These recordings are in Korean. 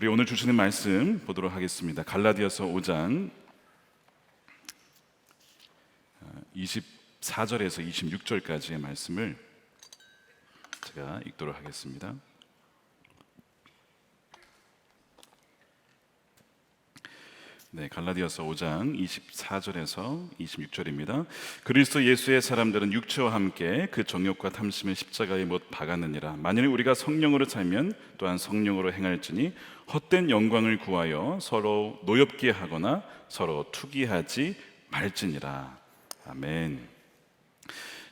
우리 오늘 주시는 말씀 보도록 하겠습니다. 갈라디아서 5장 24절에서 26절까지의 말씀을 제가 읽도록 하겠습니다. 네, 갈라디아서 5장 24절에서 26절입니다. 그리스도 예수의 사람들은 육체와 함께 그 정욕과 탐심의 십자가에 못 박았느니라. 만일 우리가 성령으로 살면 또한 성령으로 행할지니 헛된 영광을 구하여 서로 노엽게 하거나 서로 투기하지 말지니라. 아멘.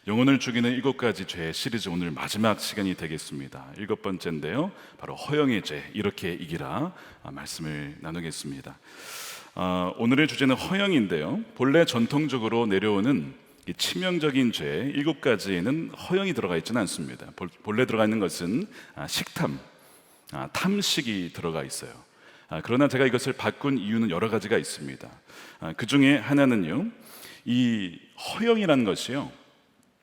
영혼을 죽이는 7가지 죄 시리즈 오늘 마지막 시간이 되겠습니다. 7번째인데요, 바로 허영의 죄, 이렇게 이기라 말씀을 나누겠습니다. 오늘의 주제는 허영인데요, 본래 전통적으로 내려오는 이 치명적인 죄 7가지에는 허영이 들어가 있지는 않습니다. 본래 들어가 있는 것은 식탐, 탐식이 들어가 있어요. 그러나 제가 이것을 바꾼 이유는 여러 가지가 있습니다. 그 중에 하나는요, 이 허영이라는 것이요,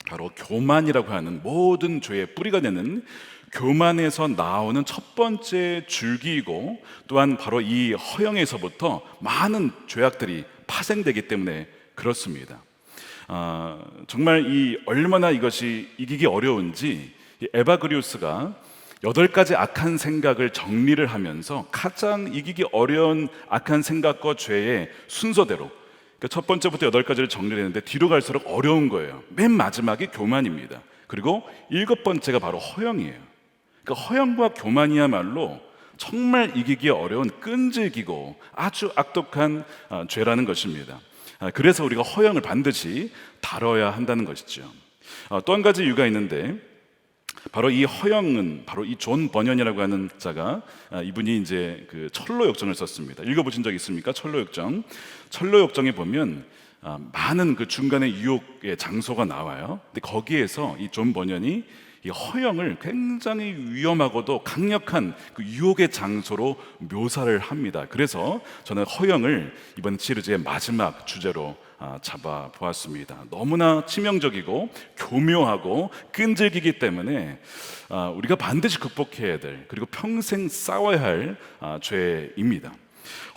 바로 교만이라고 하는 모든 죄의 뿌리가 되는 교만에서 나오는 첫 번째 줄기이고, 또한 바로 이 허영에서부터 많은 죄악들이 파생되기 때문에 그렇습니다. 정말 얼마나 이것이 이기기 어려운지 에바그리우스가 8가지 악한 생각을 정리를 하면서 가장 이기기 어려운 악한 생각과 죄의 순서대로, 그러니까 첫 번째부터 8가지를 정리를 했는데 뒤로 갈수록 어려운 거예요. 맨 마지막이 교만입니다. 그리고 7번째가 바로 허영이에요. 그러니까 허영과 교만이야말로 정말 이기기 어려운 끈질기고 아주 악독한 죄라는 것입니다. 그래서 우리가 허영을 반드시 다뤄야 한다는 것이죠. 또 한 가지 이유가 있는데, 바로 이 허영은 바로 이 존 버년이라고 하는 자가, 이분이 이제 그 철로 역정을 썼습니다. 읽어보신 적 있습니까? 철로 역정. 철로 역정에 보면 많은 그 중간에 유혹의 장소가 나와요. 근데 거기에서 이 존 버년이 이 허영을 굉장히 위험하고도 강력한 그 유혹의 장소로 묘사를 합니다. 그래서 저는 허영을 이번 시리즈의 마지막 주제로 잡아 보았습니다. 너무나 치명적이고 교묘하고 끈질기기 때문에 우리가 반드시 극복해야 될, 그리고 평생 싸워야 할 죄입니다.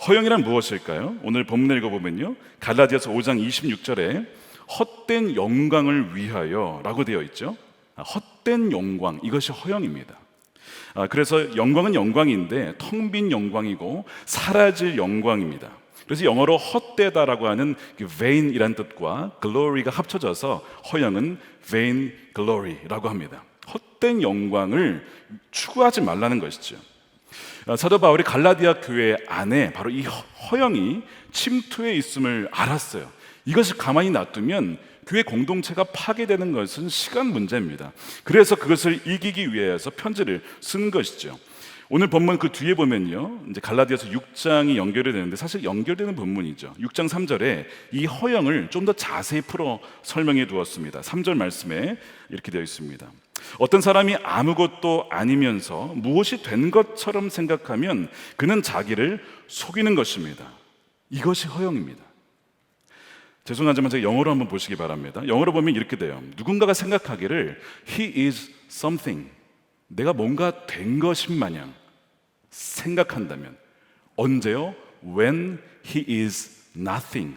허영이란 무엇일까요? 오늘 본문을 읽어보면요, 갈라디아서 5장 26절에 헛된 영광을 위하여 라고 되어 있죠. 헛된 영광, 이것이 허영입니다. 그래서 영광은 영광인데 텅 빈 영광이고 사라질 영광입니다. 그래서 영어로 헛되다라고 하는 vain이란 뜻과 glory가 합쳐져서 허영은 vain glory라고 합니다. 헛된 영광을 추구하지 말라는 것이죠. 사도 바울이 갈라디아 교회 안에 바로 이 허영이 침투해 있음을 알았어요. 이것을 가만히 놔두면 교회 공동체가 파괴되는 것은 시간 문제입니다. 그래서 그것을 이기기 위해서 편지를 쓴 것이죠. 오늘 본문 그 뒤에 보면요, 이제 갈라디아서 6장이 연결이 되는데 사실 연결되는 본문이죠. 6장 3절에 이 허영을 좀 더 자세히 풀어 설명해 두었습니다. 3절 말씀에 이렇게 되어 있습니다. 어떤 사람이 아무것도 아니면서 무엇이 된 것처럼 생각하면 그는 자기를 속이는 것입니다. 이것이 허영입니다. 죄송하지만 제가 영어로 한번 보시기 바랍니다. 영어로 보면 이렇게 돼요. 누군가가 생각하기를 He is something, 내가 뭔가 된 것인 마냥 생각한다면, 언제요? When he is nothing,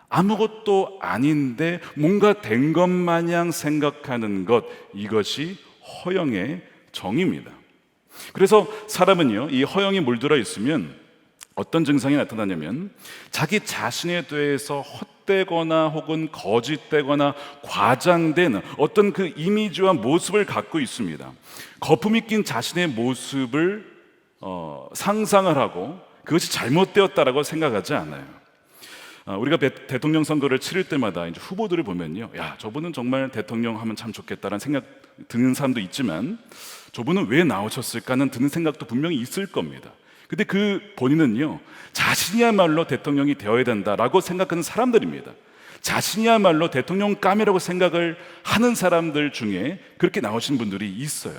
아무것도 아닌데 뭔가 된 것 마냥 생각하는 것, 이것이 허영의 정의입니다. 그래서 사람은요, 이 허영이 물들어 있으면 어떤 증상이 나타나냐면 자기 자신에 대해서 헛되거나 혹은 거짓되거나 과장된 어떤 그 이미지와 모습을 갖고 있습니다. 거품이 낀 자신의 모습을 상상을 하고 그것이 잘못되었다라고 생각하지 않아요. 우리가 대통령 선거를 치를 때마다 이제 후보들을 보면요, 야, 저분은 정말 대통령 하면 참 좋겠다라는 생각 드는 사람도 있지만 저분은 왜 나오셨을까는 드는 생각도 분명히 있을 겁니다. 근데 그 본인은요, 자신이야말로 대통령이 되어야 된다라고 생각하는 사람들입니다. 자신이야말로 대통령감이라고 생각을 하는 사람들 중에 그렇게 나오신 분들이 있어요.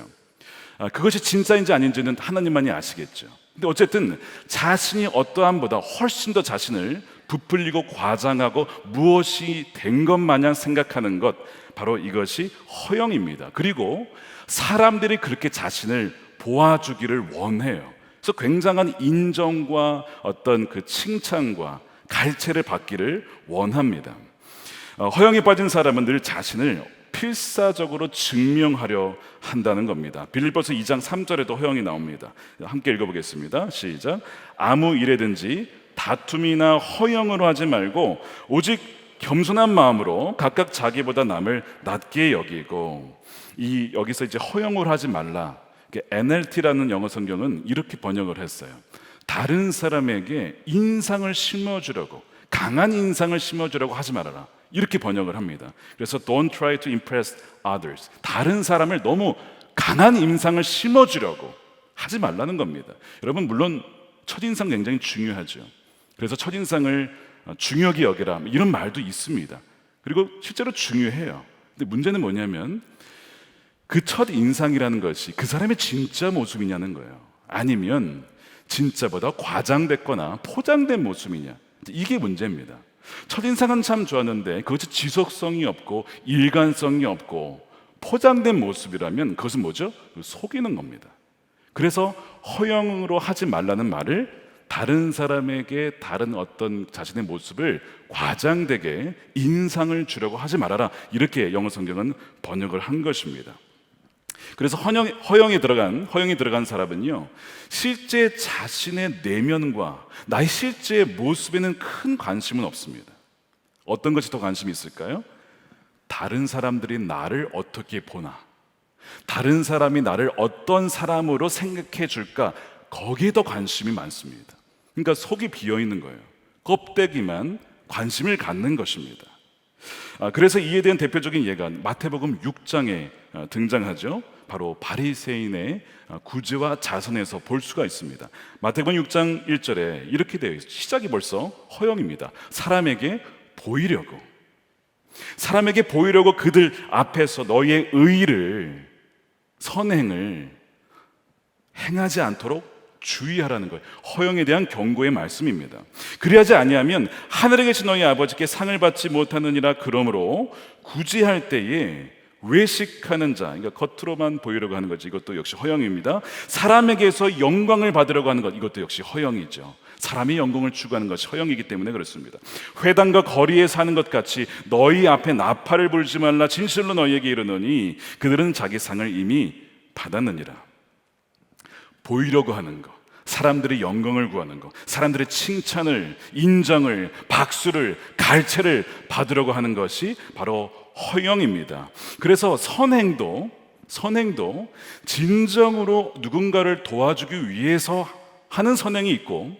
그것이 진짜인지 아닌지는 하나님만이 아시겠죠. 근데 어쨌든 자신이 어떠함보다 훨씬 더 자신을 부풀리고 과장하고 무엇이 된 것 마냥 생각하는 것, 바로 이것이 허영입니다. 그리고 사람들이 그렇게 자신을 보아주기를 원해요. 그래서 그래서 굉장한 인정과 어떤 그 칭찬과 갈채를 받기를 원합니다. 허영에 빠진 사람은 늘 자신을 필사적으로 증명하려 한다는 겁니다. 빌립보서 2장 3절에도 허영이 나옵니다. 함께 읽어보겠습니다. 시작. 아무 일에든지 다툼이나 허영으로 하지 말고 오직 겸손한 마음으로 각각 자기보다 남을 낮게 여기고, 여기서 이제 허영으로 하지 말라, NLT라는 영어 성경은 이렇게 번역을 했어요. 다른 사람에게 인상을 심어주려고, 강한 인상을 심어주려고 하지 말아라, 이렇게 번역을 합니다. 그래서 Don't try to impress others, 다른 사람을 너무 강한 인상을 심어주려고 하지 말라는 겁니다. 여러분, 물론 첫인상 굉장히 중요하죠. 그래서 첫인상을 중요하게 여기라, 이런 말도 있습니다. 그리고 실제로 중요해요. 근데 문제는 뭐냐면 그 첫인상이라는 것이 그 사람의 진짜 모습이냐는 거예요. 아니면 진짜보다 과장됐거나 포장된 모습이냐, 이게 문제입니다. 첫인상은 참 좋았는데 그것이 지속성이 없고 일관성이 없고 포장된 모습이라면 그것은 뭐죠? 속이는 겁니다. 그래서 허영으로 하지 말라는 말을 다른 사람에게 다른 어떤 자신의 모습을 과장되게 인상을 주려고 하지 말아라, 이렇게 영어 성경은 번역을 한 것입니다. 그래서 허영이 들어간 사람은요, 실제 자신의 내면과 나의 실제 모습에는 큰 관심은 없습니다. 어떤 것이 더 관심이 있을까요? 다른 사람들이 나를 어떻게 보나, 다른 사람이 나를 어떤 사람으로 생각해 줄까, 거기에 더 관심이 많습니다. 그러니까 속이 비어 있는 거예요. 껍데기만 관심을 갖는 것입니다. 그래서 이에 대한 대표적인 예가 마태복음 6장에 등장하죠. 바로 바리새인의 구제와 자선에서 볼 수가 있습니다. 마태복음 6장 1절에 이렇게 되어 있어요. 시작이 벌써 허영입니다. 사람에게 보이려고 그들 앞에서 너의 의를, 선행을 행하지 않도록 주의하라는 거예요. 허영에 대한 경고의 말씀입니다. 그리하지 아니하면 하늘에 계신 너희 아버지께 상을 받지 못하느니라. 그러므로 구제할 때에 외식하는 자, 그러니까 겉으로만 보이려고 하는 거지, 이것도 역시 허영입니다. 사람에게서 영광을 받으려고 하는 것, 이것도 역시 허영이죠. 사람이 영광을 추구하는 것이 허영이기 때문에 그렇습니다. 회당과 거리에 사는 것 같이 너희 앞에 나팔을 불지 말라. 진실로 너희에게 이르노니 그들은 자기 상을 이미 받았느니라. 보이려고 하는 것, 사람들의 영광을 구하는 것, 사람들의 칭찬을, 인정을, 박수를, 갈채를 받으려고 하는 것이 바로 허영입니다. 그래서 선행도 진정으로 누군가를 도와주기 위해서 하는 선행이 있고,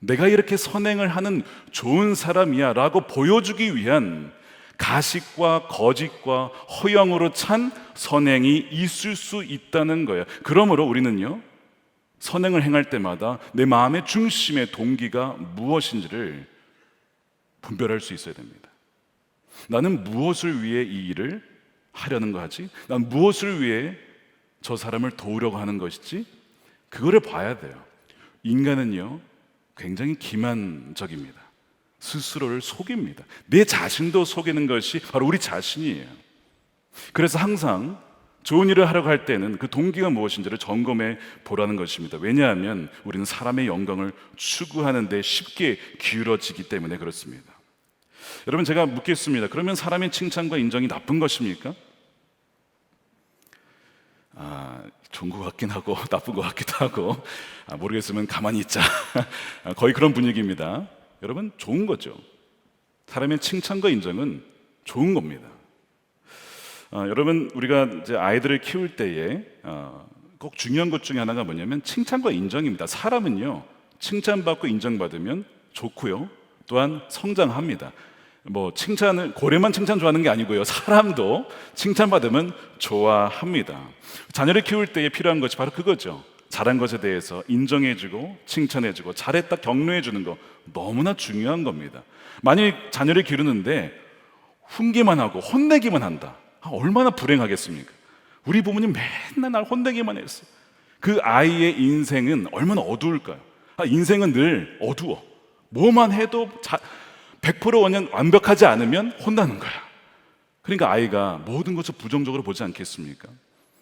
내가 이렇게 선행을 하는 좋은 사람이야 라고 보여주기 위한 가식과 거짓과 허영으로 찬 선행이 있을 수 있다는 거예요. 그러므로 우리는요, 선행을 행할 때마다 내 마음의 중심의 동기가 무엇인지를 분별할 수 있어야 됩니다. 나는 무엇을 위해 이 일을 하려는 거지? 난 무엇을 위해 저 사람을 도우려고 하는 것이지? 그거를 봐야 돼요. 인간은요, 굉장히 기만적입니다. 스스로를 속입니다. 내 자신도 속이는 것이 바로 우리 자신이에요. 그래서 항상 좋은 일을 하려고 할 때는 그 동기가 무엇인지를 점검해 보라는 것입니다. 왜냐하면 우리는 사람의 영광을 추구하는 데 쉽게 기울어지기 때문에 그렇습니다. 여러분, 제가 묻겠습니다. 그러면 사람의 칭찬과 인정이 나쁜 것입니까? 좋은 것 같긴 하고 나쁜 것 같기도 하고, 모르겠으면 가만히 있자. 거의 그런 분위기입니다. 여러분, 좋은 거죠. 사람의 칭찬과 인정은 좋은 겁니다. 여러분, 우리가 이제 아이들을 키울 때에 꼭 중요한 것 중에 하나가 뭐냐면 칭찬과 인정입니다. 사람은요, 칭찬받고 인정받으면 좋고요, 또한 성장합니다. 고래만 칭찬 좋아하는 게 아니고요, 사람도 칭찬받으면 좋아합니다. 자녀를 키울 때에 필요한 것이 바로 그거죠. 잘한 것에 대해서 인정해주고 칭찬해주고 잘했다 격려해주는 거 너무나 중요한 겁니다. 만약 자녀를 기르는데 훈계만 하고 혼내기만 한다, 얼마나 불행하겠습니까? 우리 부모님 맨날 날 혼내기만 했어. 그 아이의 인생은 얼마나 어두울까요? 인생은 늘 어두워. 뭐만 해도 100% 완벽하지 않으면 혼나는 거야. 그러니까 아이가 모든 것을 부정적으로 보지 않겠습니까?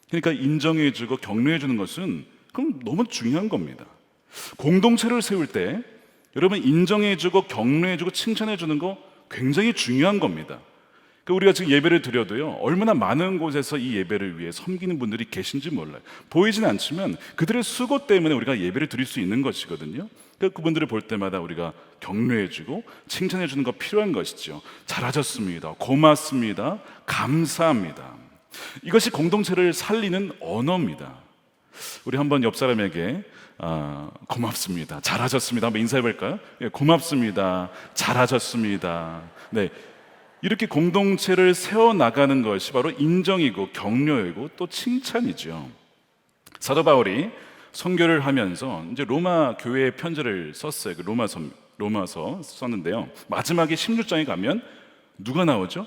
그러니까 인정해주고 격려해주는 것은 그럼 너무 중요한 겁니다. 공동체를 세울 때 여러분 인정해주고 격려해주고 칭찬해주는 거 굉장히 중요한 겁니다. 우리가 지금 예배를 드려도요, 얼마나 많은 곳에서 이 예배를 위해 섬기는 분들이 계신지 몰라요. 보이진 않지만 그들의 수고 때문에 우리가 예배를 드릴 수 있는 것이거든요. 그분들을 볼 때마다 우리가 격려해주고 칭찬해주는 거 필요한 것이죠. 잘하셨습니다, 고맙습니다, 감사합니다. 이것이 공동체를 살리는 언어입니다. 우리 한번 옆 사람에게 고맙습니다, 잘하셨습니다 한번 인사해 볼까요? 예, 고맙습니다, 잘하셨습니다. 네, 이렇게 공동체를 세워나가는 것이 바로 인정이고 격려이고 또 칭찬이죠. 사도 바울이 선교를 하면서 이제 로마 교회에 편지를 썼어요. 로마서 썼는데요, 마지막에 16장에 가면 누가 나오죠?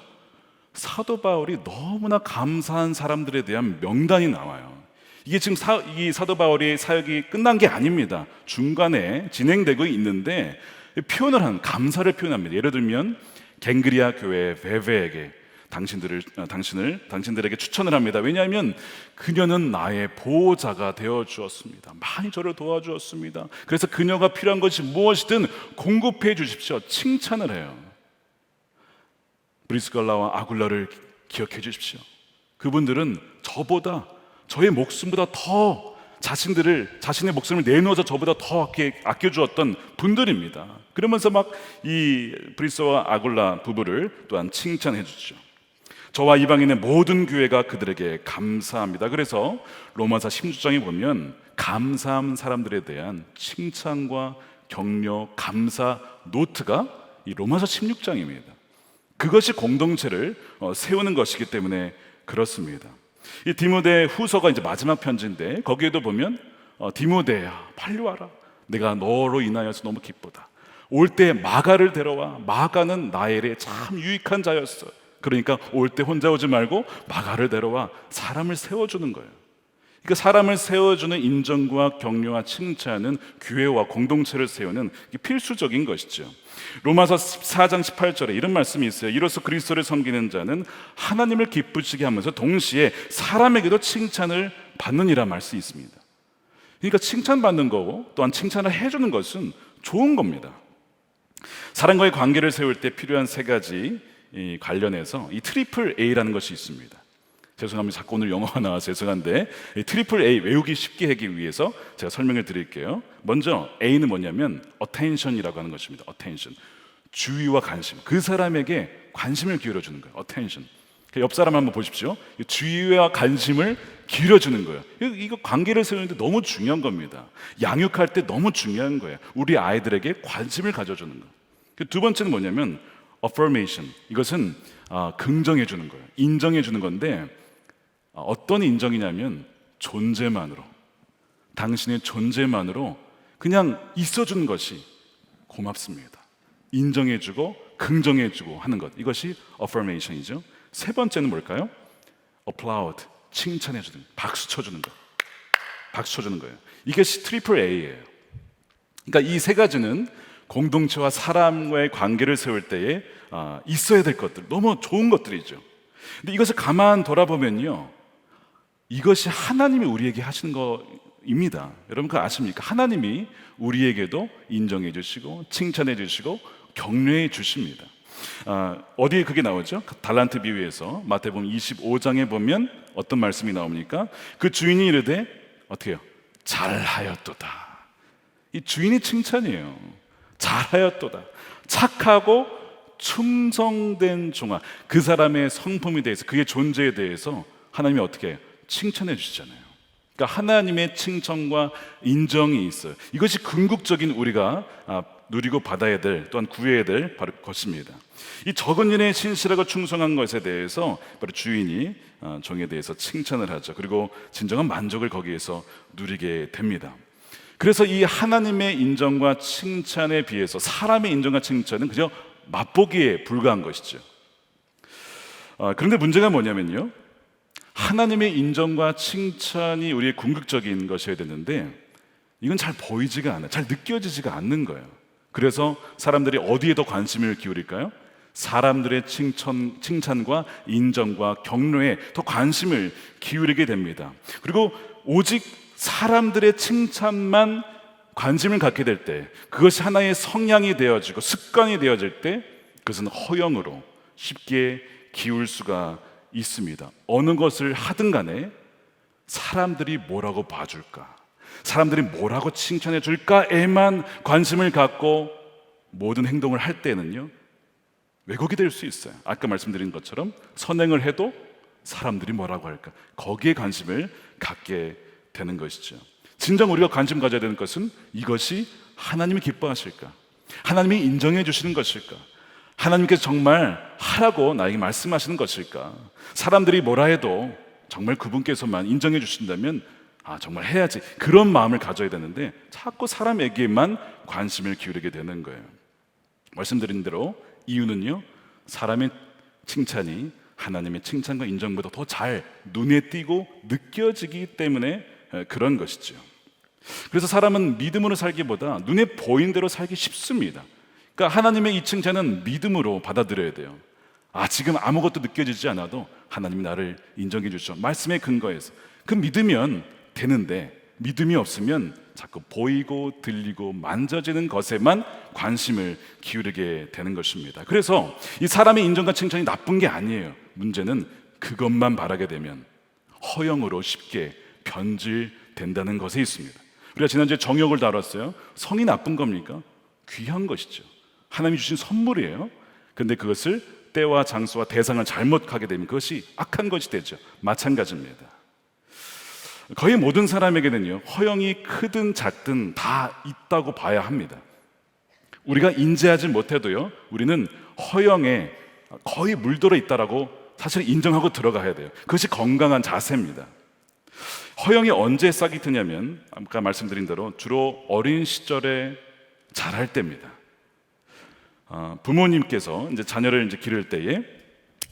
사도 바울이 너무나 감사한 사람들에 대한 명단이 나와요. 이게 지금 이 사도 바울의 사역이 끝난 게 아닙니다. 중간에 진행되고 있는데 감사를 표현합니다. 예를 들면 갱그리아 교회 베베에게 당신들에게 추천을 합니다. 왜냐하면 그녀는 나의 보호자가 되어 주었습니다. 많이 저를 도와주었습니다. 그래서 그녀가 필요한 것이 무엇이든 공급해 주십시오. 칭찬을 해요. 브리스갈라와 아굴라를 기억해 주십시오. 그분들은 저의 목숨보다 더 자신의 목숨을 내놓아서 저보다 더 아껴주었던 분들입니다. 그러면서 막 이 브리스와 아굴라 부부를 또한 칭찬해 주죠. 저와 이방인의 모든 교회가 그들에게 감사합니다. 그래서 로마서 16장에 보면 감사한 사람들에 대한 칭찬과 격려, 감사 노트가 이 로마서 16장입니다. 그것이 공동체를 세우는 것이기 때문에 그렇습니다. 이 디모데 후서가 이제 마지막 편지인데 거기에도 보면 디모데야 빨리 와라, 내가 너로 인하여서 너무 기쁘다. 올 때 마가를 데려와, 마가는 나의 일에 참 유익한 자였어. 그러니까 올 때 혼자 오지 말고 마가를 데려와. 사람을 세워주는 거예요. 그러니까 사람을 세워주는 인정과 격려와 칭찬은 교회와 공동체를 세우는 필수적인 것이죠. 로마서 4장 18절에 이런 말씀이 있어요. 이로써 그리스도를 섬기는 자는 하나님을 기쁘시게 하면서 동시에 사람에게도 칭찬을 받느니라 말씀이 있습니다. 그러니까 칭찬받는 거고 또한 칭찬을 해주는 것은 좋은 겁니다. 사람과의 관계를 세울 때 필요한 세 가지 관련해서 이 트리플 A라는 것이 있습니다. 죄송합니다. 자꾸 오늘 영어가 나와서 죄송한데 이 트리플 A 외우기 쉽게 하기 위해서 제가 설명을 드릴게요. 먼저 A는 뭐냐면 attention이라고 하는 것입니다. attention, 주의와 관심. 그 사람에게 관심을 기울여주는 거예요. attention. 옆 사람 한번 보십시오. 주의와 관심을 기울여주는 거예요. 이거 관계를 세우는데 너무 중요한 겁니다. 양육할 때 너무 중요한 거예요. 우리 아이들에게 관심을 가져주는 거. 두 번째는 뭐냐면 affirmation. 이것은 긍정해 주는 거예요. 인정해 주는 건데 어떤 인정이냐면 존재만으로, 당신의 존재만으로 그냥 있어주는 것이 고맙습니다, 인정해주고 긍정해주고 하는 것, 이것이 affirmation이죠. 세 번째는 뭘까요? applaud, 칭찬해주는, 박수 쳐주는 것, 박수 쳐주는 거예요. 이것이 트리플 A예요. 그러니까 이 세 가지는 공동체와 사람과의 관계를 세울 때에 있어야 될 것들, 너무 좋은 것들이죠. 근데 이것을 가만 돌아보면요, 이것이 하나님이 우리에게 하시는 거입니다. 여러분 그거 아십니까? 하나님이 우리에게도 인정해 주시고 칭찬해 주시고 격려해 주십니다. 어디에 그게 나오죠? 달란트 비유에서 마태복음 25장에 보면 어떤 말씀이 나옵니까? 그 주인이 이르되 어떻게 해요? 잘하였도다. 이 주인의 칭찬이에요. 잘하였도다. 착하고 충성된 종아. 그 사람의 성품에 대해서, 그의 존재에 대해서 하나님이 어떻게 해요? 칭찬해 주시잖아요. 그러니까 하나님의 칭찬과 인정이 있어요. 이것이 궁극적인 우리가 누리고 받아야 될, 또한 구해야 될 바로 것입니다. 이 적은 일에 신실하고 충성한 것에 대해서 바로 주인이 종에 대해서 칭찬을 하죠. 그리고 진정한 만족을 거기에서 누리게 됩니다. 그래서 이 하나님의 인정과 칭찬에 비해서 사람의 인정과 칭찬은 그저 맛보기에 불과한 것이죠. 그런데 문제가 뭐냐면요, 하나님의 인정과 칭찬이 우리의 궁극적인 것이어야 되는데 이건 잘 보이지가 않아요. 잘 느껴지지가 않는 거예요. 그래서 사람들이 어디에 더 관심을 기울일까요? 사람들의 칭찬과 인정과 격려에 더 관심을 기울이게 됩니다. 그리고 오직 사람들의 칭찬만 관심을 갖게 될 때, 그것이 하나의 성향이 되어지고 습관이 되어질 때, 그것은 허영으로 쉽게 기울 수가 있습니다. 어느 것을 하든 간에 사람들이 뭐라고 봐줄까, 사람들이 뭐라고 칭찬해 줄까에만 관심을 갖고 모든 행동을 할 때는요, 왜곡이 될 수 있어요. 아까 말씀드린 것처럼 선행을 해도 사람들이 뭐라고 할까, 거기에 관심을 갖게 되는 것이죠. 진정 우리가 관심 가져야 되는 것은 이것이 하나님이 기뻐하실까, 하나님이 인정해 주시는 것일까, 하나님께서 정말 하라고 나에게 말씀하시는 것일까, 사람들이 뭐라 해도 정말 그분께서만 인정해 주신다면 정말 해야지, 그런 마음을 가져야 되는데 자꾸 사람에게만 관심을 기울이게 되는 거예요. 말씀드린 대로 이유는요, 사람의 칭찬이 하나님의 칭찬과 인정보다 더 잘 눈에 띄고 느껴지기 때문에 그런 것이죠. 그래서 사람은 믿음으로 살기보다 눈에 보이는 대로 살기 쉽습니다. 그러니까 하나님의 이 칭찬은 믿음으로 받아들여야 돼요. 지금 아무것도 느껴지지 않아도 하나님이 나를 인정해 주셔, 말씀에 근거해서 그 믿으면 되는데, 믿음이 없으면 자꾸 보이고 들리고 만져지는 것에만 관심을 기울이게 되는 것입니다. 그래서 이 사람의 인정과 칭찬이 나쁜 게 아니에요. 문제는 그것만 바라게 되면 허영으로 쉽게 변질된다는 것에 있습니다. 우리가 지난주에 정욕을 다뤘어요. 성이 나쁜 겁니까? 귀한 것이죠. 하나님이 주신 선물이에요. 그런데 그것을 때와 장소와 대상을 잘못 가게 되면 그것이 악한 것이 되죠. 마찬가지입니다. 거의 모든 사람에게는요, 허영이 크든 작든 다 있다고 봐야 합니다. 우리가 인지하지 못해도요, 우리는 허영에 거의 물들어 있다라고 사실 인정하고 들어가야 돼요. 그것이 건강한 자세입니다. 허영이 언제 싹이 트냐면 아까 말씀드린 대로 주로 어린 시절에 자랄 때입니다. 부모님께서 이제 자녀를 이제 기를 때에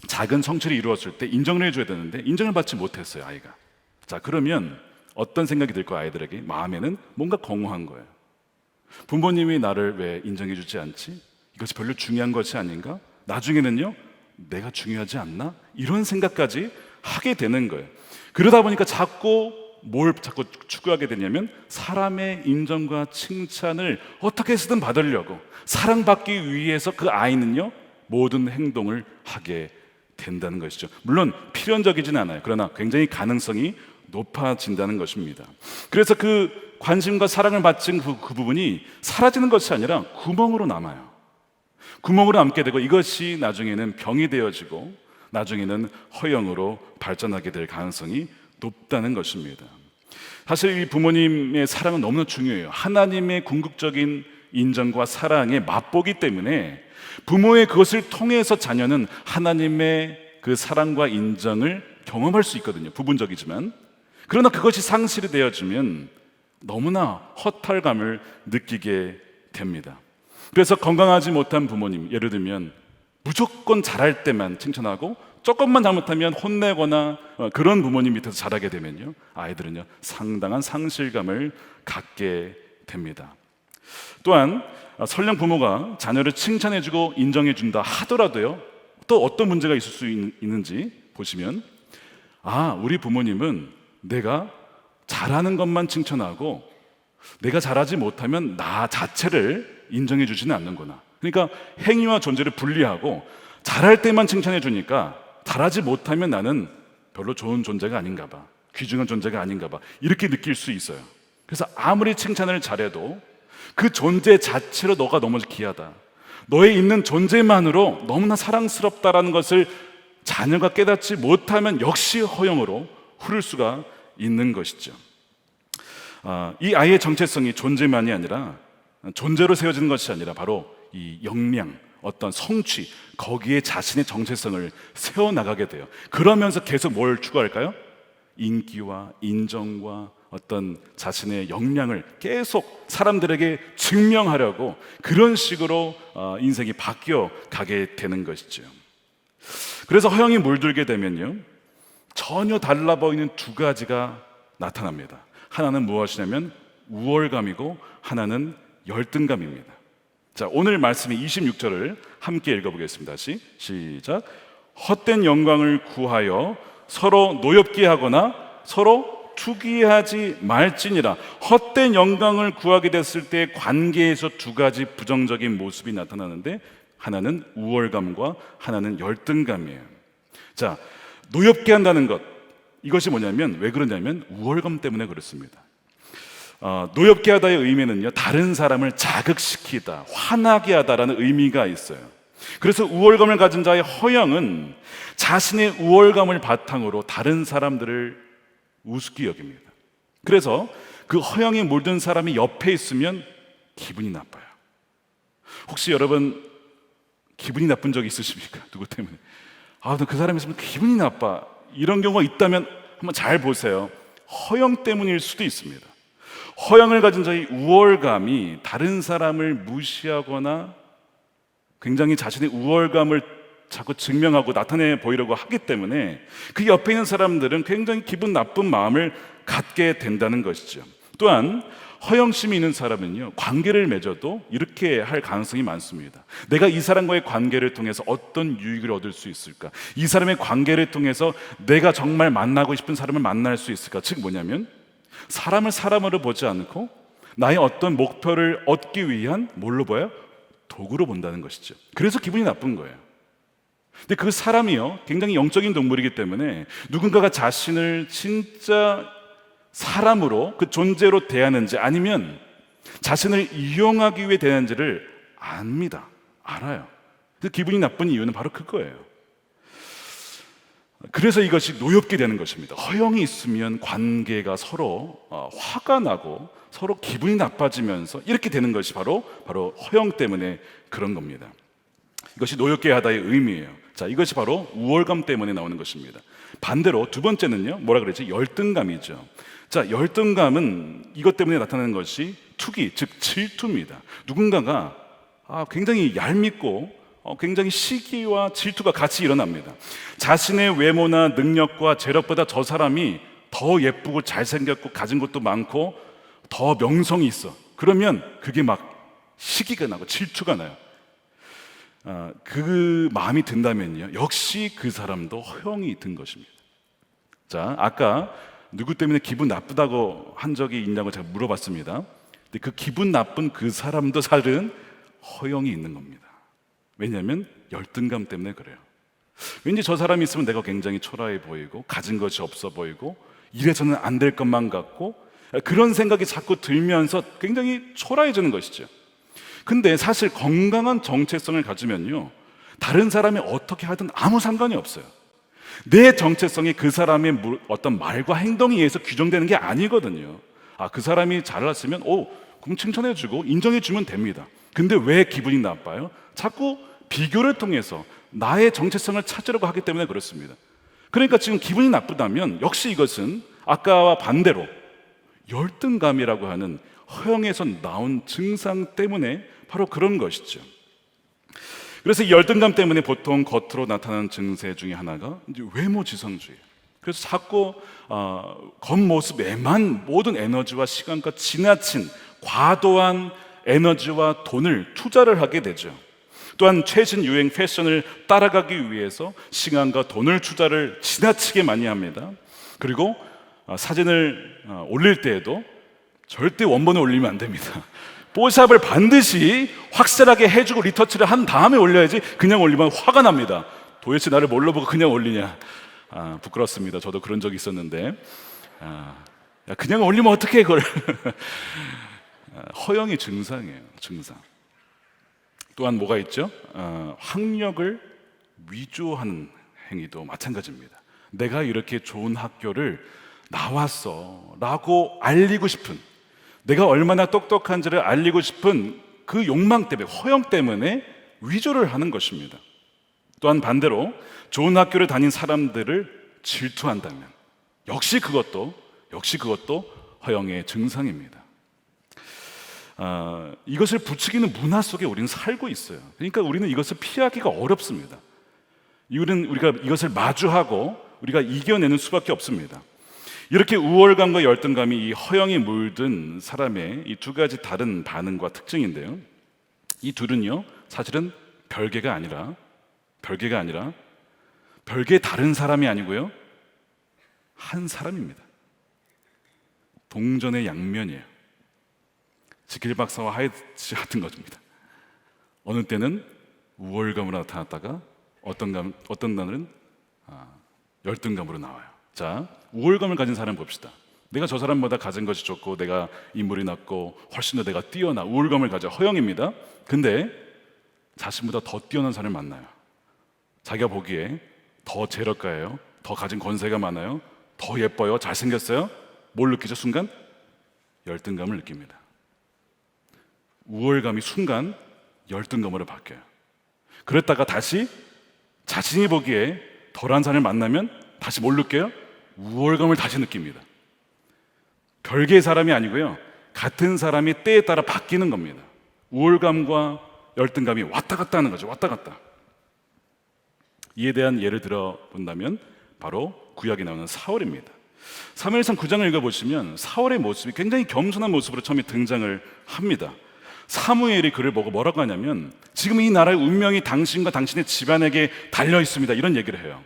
작은 성취를 이루었을 때 인정을 해줘야 되는데 인정을 받지 못했어요, 아이가. 자, 그러면 어떤 생각이 들까요? 아이들에게 마음에는 뭔가 공허한 거예요. 부모님이 나를 왜 인정해 주지 않지? 이것이 별로 중요한 것이 아닌가? 나중에는요, 내가 중요하지 않나? 이런 생각까지 하게 되는 거예요. 그러다 보니까 자꾸 추구하게 되냐면 사람의 인정과 칭찬을 어떻게 해서든 받으려고, 사랑받기 위해서 그 아이는요, 모든 행동을 하게 된다는 것이죠. 물론 필연적이진 않아요. 그러나 굉장히 가능성이 높아진다는 것입니다. 그래서 그 관심과 사랑을 받은 그 부분이 사라지는 것이 아니라 구멍으로 남아요. 구멍으로 남게 되고 이것이 나중에는 병이 되어지고 나중에는 허영으로 발전하게 될 가능성이 높다는 것입니다. 사실 이 부모님의 사랑은 너무나 중요해요. 하나님의 궁극적인 인정과 사랑에 맛보기 때문에 부모의 그것을 통해서 자녀는 하나님의 그 사랑과 인정을 경험할 수 있거든요. 부분적이지만. 그러나 그것이 상실이 되어지면 너무나 허탈감을 느끼게 됩니다. 그래서 건강하지 못한 부모님, 예를 들면 무조건 잘할 때만 칭찬하고 조금만 잘못하면 혼내거나 그런 부모님 밑에서 자라게 되면요, 아이들은요 상당한 상실감을 갖게 됩니다. 또한 설령 부모가 자녀를 칭찬해주고 인정해준다 하더라도요, 또 어떤 문제가 있을 수 있는지 보시면, 우리 부모님은 내가 잘하는 것만 칭찬하고 내가 잘하지 못하면 나 자체를 인정해 주지는 않는구나. 그러니까 행위와 존재를 분리하고 잘할 때만 칭찬해 주니까 잘하지 못하면 나는 별로 좋은 존재가 아닌가 봐, 귀중한 존재가 아닌가 봐, 이렇게 느낄 수 있어요. 그래서 아무리 칭찬을 잘해도 그 존재 자체로 너가 너무 귀하다, 너의 있는 존재만으로 너무나 사랑스럽다라는 것을 자녀가 깨닫지 못하면 역시 허영으로 흐를 수가 있는 것이죠. 이 아이의 정체성이 존재만이 아니라, 존재로 세워지는 것이 아니라 바로 이 역량, 어떤 성취, 거기에 자신의 정체성을 세워나가게 돼요. 그러면서 계속 뭘 추구할까요? 인기와 인정과 어떤 자신의 역량을 계속 사람들에게 증명하려고, 그런 식으로 인생이 바뀌어 가게 되는 것이죠. 그래서 허영이 물들게 되면요, 전혀 달라 보이는 두 가지가 나타납니다. 하나는 무엇이냐면 우월감이고 하나는 열등감입니다. 자, 오늘 말씀의 26절을 함께 읽어보겠습니다. 시작. 헛된 영광을 구하여 서로 노엽게 하거나 서로 투기하지 말지니라. 헛된 영광을 구하게 됐을 때 관계에서 두 가지 부정적인 모습이 나타나는데, 하나는 우월감과 하나는 열등감이에요. 자, 노엽게 한다는 것, 이것이 뭐냐면, 왜 그러냐면 우월감 때문에 그렇습니다. 노엽게 하다의 의미는요, 다른 사람을 자극시키다, 화나게 하다라는 의미가 있어요. 그래서 우월감을 가진 자의 허영은 자신의 우월감을 바탕으로 다른 사람들을 우습게 여깁니다. 그래서 그 허영에 물든 사람이 옆에 있으면 기분이 나빠요. 혹시 여러분 기분이 나쁜 적이 있으십니까? 누구 때문에? 그 사람이 있으면 기분이 나빠, 이런 경우가 있다면 한번 잘 보세요. 허영 때문일 수도 있습니다. 허영을 가진 자의 우월감이 다른 사람을 무시하거나 굉장히 자신의 우월감을 자꾸 증명하고 나타내 보이려고 하기 때문에 그 옆에 있는 사람들은 굉장히 기분 나쁜 마음을 갖게 된다는 것이죠. 또한 허영심이 있는 사람은요, 관계를 맺어도 이렇게 할 가능성이 많습니다. 내가 이 사람과의 관계를 통해서 어떤 유익을 얻을 수 있을까? 이 사람의 관계를 통해서 내가 정말 만나고 싶은 사람을 만날 수 있을까? 즉 뭐냐면, 사람을 사람으로 보지 않고 나의 어떤 목표를 얻기 위한 뭘로 봐요? 도구로 본다는 것이죠. 그래서 기분이 나쁜 거예요. 근데 그 사람이요, 굉장히 영적인 동물이기 때문에 누군가가 자신을 진짜 사람으로, 그 존재로 대하는지 아니면 자신을 이용하기 위해 대하는지를 압니다. 알아요. 그 기분이 나쁜 이유는 바로 그거예요. 그래서 이것이 노엽게 되는 것입니다. 허영이 있으면 관계가 서로 화가 나고 서로 기분이 나빠지면서 이렇게 되는 것이 바로 허영 때문에 그런 겁니다. 이것이 노엽게 하다의 의미예요. 자, 이것이 바로 우월감 때문에 나오는 것입니다. 반대로 두 번째는요, 뭐라 그랬지? 열등감이죠. 자, 열등감은 이것 때문에 나타나는 것이 투기, 즉 질투입니다. 누군가가 굉장히 얄밉고 굉장히 시기와 질투가 같이 일어납니다. 자신의 외모나 능력과 재력보다 저 사람이 더 예쁘고 잘생겼고 가진 것도 많고 더 명성이 있어. 그러면 그게 막 시기가 나고 질투가 나요. 그 마음이 든다면요, 역시 그 사람도 허영이 든 것입니다. 자, 아까 누구 때문에 기분 나쁘다고 한 적이 있냐고 제가 물어봤습니다. 근데 그 기분 나쁜 그 사람도 사실은 허영이 있는 겁니다. 왜냐하면 열등감 때문에 그래요. 왠지 저 사람이 있으면 내가 굉장히 초라해 보이고 가진 것이 없어 보이고 이래서는 안 될 것만 같고, 그런 생각이 자꾸 들면서 굉장히 초라해지는 것이죠. 근데 사실 건강한 정체성을 가지면요, 다른 사람이 어떻게 하든 아무 상관이 없어요. 내 정체성이 그 사람의 어떤 말과 행동에 의해서 규정되는 게 아니거든요. 그 사람이 잘났으면 그럼 칭찬해주고 인정해주면 됩니다. 근데 왜 기분이 나빠요? 자꾸 비교를 통해서 나의 정체성을 찾으려고 하기 때문에 그렇습니다. 그러니까 지금 기분이 나쁘다면 역시 이것은 아까와 반대로 열등감이라고 하는 허영에서 나온 증상 때문에 바로 그런 것이죠. 그래서 이 열등감 때문에 보통 겉으로 나타나는 증세 중에 하나가 이제 외모지상주의예요. 그래서 자꾸 겉모습에만 모든 에너지와 시간과 지나친 과도한 에너지와 돈을 투자를 하게 되죠. 또한 최신 유행 패션을 따라가기 위해서 시간과 돈을 투자를 지나치게 많이 합니다. 그리고 사진을 올릴 때에도 절대 원본을 올리면 안 됩니다. 뽀샵을 반드시 확실하게 해주고 리터치를 한 다음에 올려야지, 그냥 올리면 화가 납니다. 도대체 나를 뭘로 보고 그냥 올리냐. 부끄럽습니다. 저도 그런 적이 있었는데, 그냥 올리면 어떡해 그걸. 허영의 증상이에요. 증상. 또한 뭐가 있죠? 학력을 위조하는 행위도 마찬가지입니다. 내가 이렇게 좋은 학교를 나왔어 라고 알리고 싶은, 내가 얼마나 똑똑한지를 알리고 싶은 그 욕망 때문에, 허영 때문에 위조를 하는 것입니다. 또한 반대로 좋은 학교를 다닌 사람들을 질투한다면 역시 그것도 허영의 증상입니다. 이것을 부추기는 문화 속에 우리는 살고 있어요. 그러니까 우리는 이것을 피하기가 어렵습니다. 우리가 이것을 마주하고 우리가 이겨내는 수밖에 없습니다. 이렇게 우월감과 열등감이 이 허영에 물든 사람의 이 두 가지 다른 반응과 특징인데요, 이 둘은요 사실은 별개가 아니라 별개 다른 사람이 아니고요, 한 사람입니다. 동전의 양면이에요. 지킬 박사와 하이츠 같은 것입니다. 어느 때는 우월감으로 나타났다가 어떤 날은 열등감으로 나와요. 자, 우월감을 가진 사람 봅시다. 내가 저 사람보다 가진 것이 좋고 내가 인물이 낮고 훨씬 더 내가 뛰어나, 우월감을 가져. 허영입니다. 근데 자신보다 더 뛰어난 사람을 만나요. 자기가 보기에 더 재력가예요, 더 가진 권세가 많아요, 더 예뻐요, 잘생겼어요. 뭘 느끼죠? 순간 열등감을 느낍니다. 우월감이 순간 열등감으로 바뀌어요. 그랬다가 다시 자신이 보기에 덜한 사람을 만나면 다시 뭘 느껴요? 우월감을 다시 느낍니다. 별개의 사람이 아니고요, 같은 사람이 때에 따라 바뀌는 겁니다. 우월감과 열등감이 왔다 갔다 하는 거죠. 왔다 갔다. 이에 대한 예를 들어본다면 바로 구약에 나오는 사울입니다. 사무엘상 9장을 읽어보시면 사울의 모습이 굉장히 겸손한 모습으로 처음에 등장을 합니다. 사무엘이 그를 보고 뭐라고 하냐면, 지금 이 나라의 운명이 당신과 당신의 집안에게 달려 있습니다, 이런 얘기를 해요.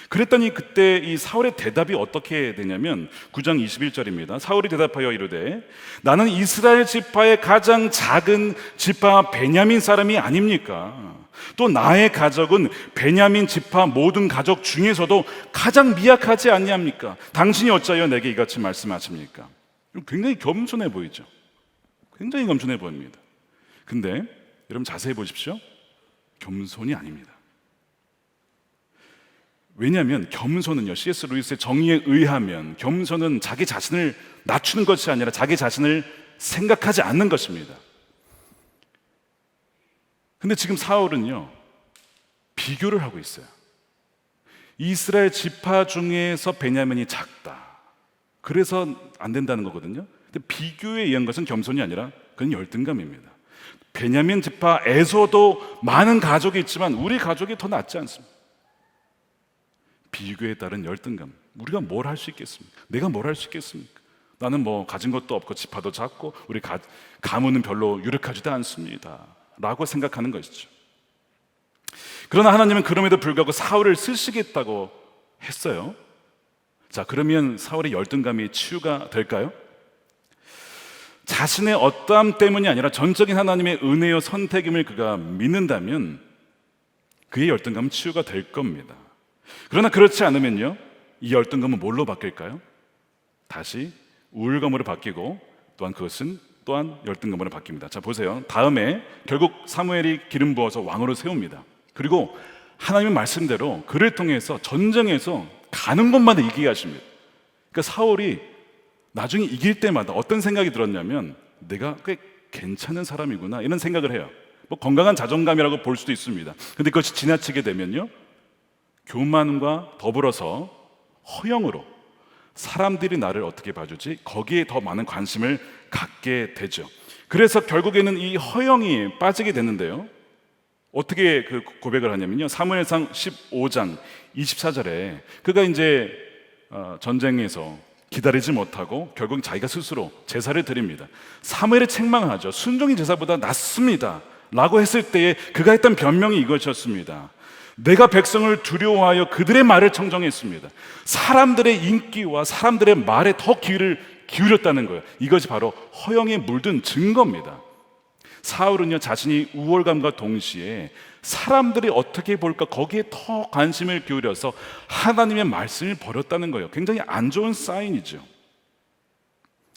그랬더니 그때 이 사울의 대답이 어떻게 되냐면 9장 21절입니다. 사울이 대답하여 이르되, 나는 이스라엘 지파의 가장 작은 지파 베냐민 사람이 아닙니까? 또 나의 가족은 베냐민 지파 모든 가족 중에서도 가장 미약하지 아니합니까? 당신이 어찌하여 내게 이같이 말씀하십니까? 굉장히 겸손해 보이죠. 굉장히 겸손해 보입니다. 근데 여러분 자세히 보십시오. 겸손이 아닙니다. 왜냐하면 겸손은요, C.S. 루이스의 정의에 의하면 겸손은 자기 자신을 낮추는 것이 아니라 자기 자신을 생각하지 않는 것입니다. 근데 지금 사울은요, 비교를 하고 있어요. 이스라엘 지파 중에서 베냐민이 작다, 그래서 안 된다는 거거든요. 근데 비교에 의한 것은 겸손이 아니라 그건 열등감입니다. 베냐민 지파에서도 많은 가족이 있지만 우리 가족이 더 낫지 않습니다. 비교에 따른 열등감. 우리가 뭘 할 수 있겠습니까? 내가 뭘 할 수 있겠습니까? 나는 뭐 가진 것도 없고 지파도 작고 우리 가문은 별로 유력하지도 않습니다 라고 생각하는 것이죠. 그러나 하나님은 그럼에도 불구하고 사울을 쓰시겠다고 했어요. 자, 그러면 사울의 열등감이 치유가 될까요? 자신의 어떠함 때문이 아니라 전적인 하나님의 은혜요 선택임을 그가 믿는다면 그의 열등감은 치유가 될 겁니다. 그러나 그렇지 않으면요, 이 열등감은 뭘로 바뀔까요? 다시 우울감으로 바뀌고 또한 그것은 또한 열등감으로 바뀝니다. 자, 보세요. 다음에 결국 사무엘이 기름 부어서 왕으로 세웁니다. 그리고 하나님의 말씀대로 그를 통해서 전쟁에서 가는 곳마다 이기게 하십니다. 그러니까 사울이 나중에 이길 때마다 어떤 생각이 들었냐면, 내가 꽤 괜찮은 사람이구나 이런 생각을 해요. 뭐 건강한 자존감이라고 볼 수도 있습니다. 근데 그것이 지나치게 되면요, 교만과 더불어서 허영으로 사람들이 나를 어떻게 봐주지? 거기에 더 많은 관심을 갖게 되죠. 그래서 결국에는 이 허영이 빠지게 되는데요, 어떻게 그 고백을 하냐면요, 사무엘상 15장 24절에 그가 이제 전쟁에서 기다리지 못하고 결국 자기가 스스로 제사를 드립니다. 사무엘이 책망하죠. 순종이 제사보다 낫습니다 라고 했을 때에 그가 했던 변명이 이것이었습니다. 내가 백성을 두려워하여 그들의 말을 청정했습니다. 사람들의 인기와 사람들의 말에 더 귀를 기울였다는 거예요. 이것이 바로 허영에 물든 증거입니다. 사울은요, 자신이 우월감과 동시에 사람들이 어떻게 볼까 거기에 더 관심을 기울여서 하나님의 말씀을 버렸다는 거예요. 굉장히 안 좋은 사인이죠.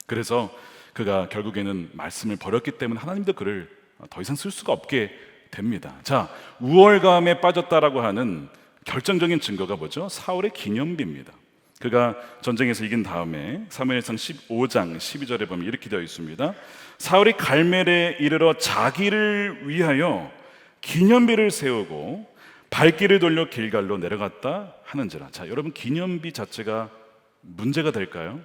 그래서 그가 결국에는 말씀을 버렸기 때문에 하나님도 그를 더 이상 쓸 수가 없게 됩니다. 자, 우월감에 빠졌다라고 하는 결정적인 증거가 뭐죠? 사울의 기념비입니다. 그가 전쟁에서 이긴 다음에 사무엘상 15장 12절에 보면 이렇게 되어 있습니다. 사울이 갈멜에 이르러 자기를 위하여 기념비를 세우고 발길을 돌려 길갈로 내려갔다 하는지라. 자, 여러분, 기념비 자체가 문제가 될까요?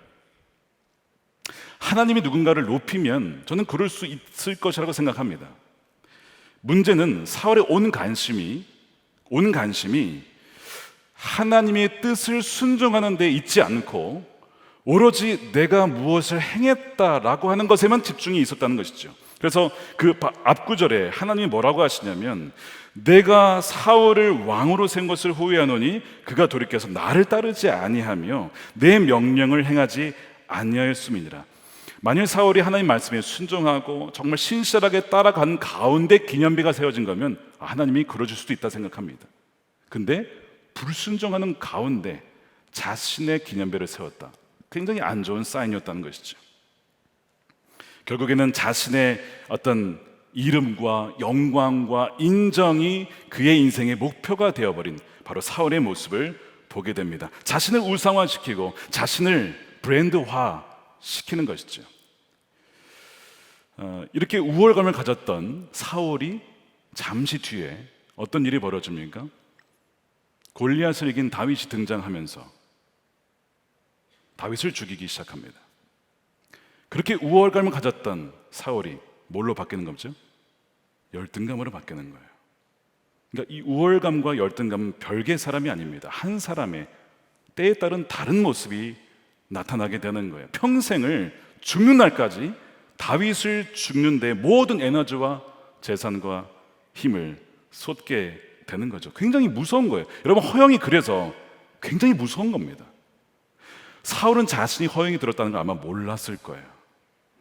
하나님이 누군가를 높이면 저는 그럴 수 있을 것이라고 생각합니다. 문제는 사울의 온 관심이 하나님의 뜻을 순종하는 데 있지 않고 오로지 내가 무엇을 행했다라고 하는 것에만 집중이 있었다는 것이죠. 그래서 그 앞구절에 하나님이 뭐라고 하시냐면, 내가 사울을 왕으로 세운 것을 후회하노니 그가 돌이켜서 나를 따르지 아니하며 내 명령을 행하지 아니하였음이니라. 만일 사울이 하나님 말씀에 순종하고 정말 신실하게 따라간 가운데 기념비가 세워진 거면 하나님이 그러줄 수도 있다 생각합니다. 근데 불순종하는 가운데 자신의 기념비를 세웠다. 굉장히 안 좋은 사인이었다는 것이죠. 결국에는 자신의 어떤 이름과 영광과 인정이 그의 인생의 목표가 되어버린 바로 사울의 모습을 보게 됩니다. 자신을 우상화시키고 자신을 브랜드화 시키는 것이죠. 이렇게 우월감을 가졌던 사울이 잠시 뒤에 어떤 일이 벌어집니까? 골리앗을 이긴 다윗이 등장하면서 다윗을 죽이기 시작합니다. 그렇게 우월감을 가졌던 사울이 뭘로 바뀌는 거죠? 열등감으로 바뀌는 거예요. 그러니까 이 우월감과 열등감은 별개의 사람이 아닙니다. 한 사람의 때에 따른 다른 모습이 나타나게 되는 거예요. 평생을 죽는 날까지 다윗을 죽는 데 모든 에너지와 재산과 힘을 쏟게 되는 거죠. 굉장히 무서운 거예요. 여러분, 허영이 그래서 굉장히 무서운 겁니다. 사울은 자신이 허영이 들었다는 걸 아마 몰랐을 거예요.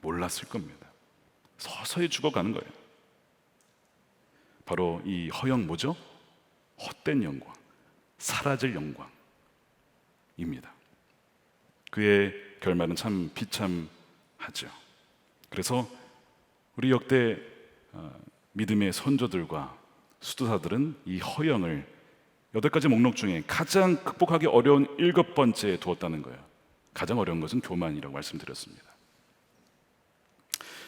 몰랐을 겁니다. 서서히 죽어가는 거예요. 바로 이 허영 뭐죠? 헛된 영광, 사라질 영광입니다. 그의 결말은 참 비참하죠. 그래서 우리 역대 믿음의 선조들과 수도사들은 이 허영을 8가지 목록 중에 가장 극복하기 어려운 7번째에 두었다는 거예요. 가장 어려운 것은 교만이라고 말씀드렸습니다.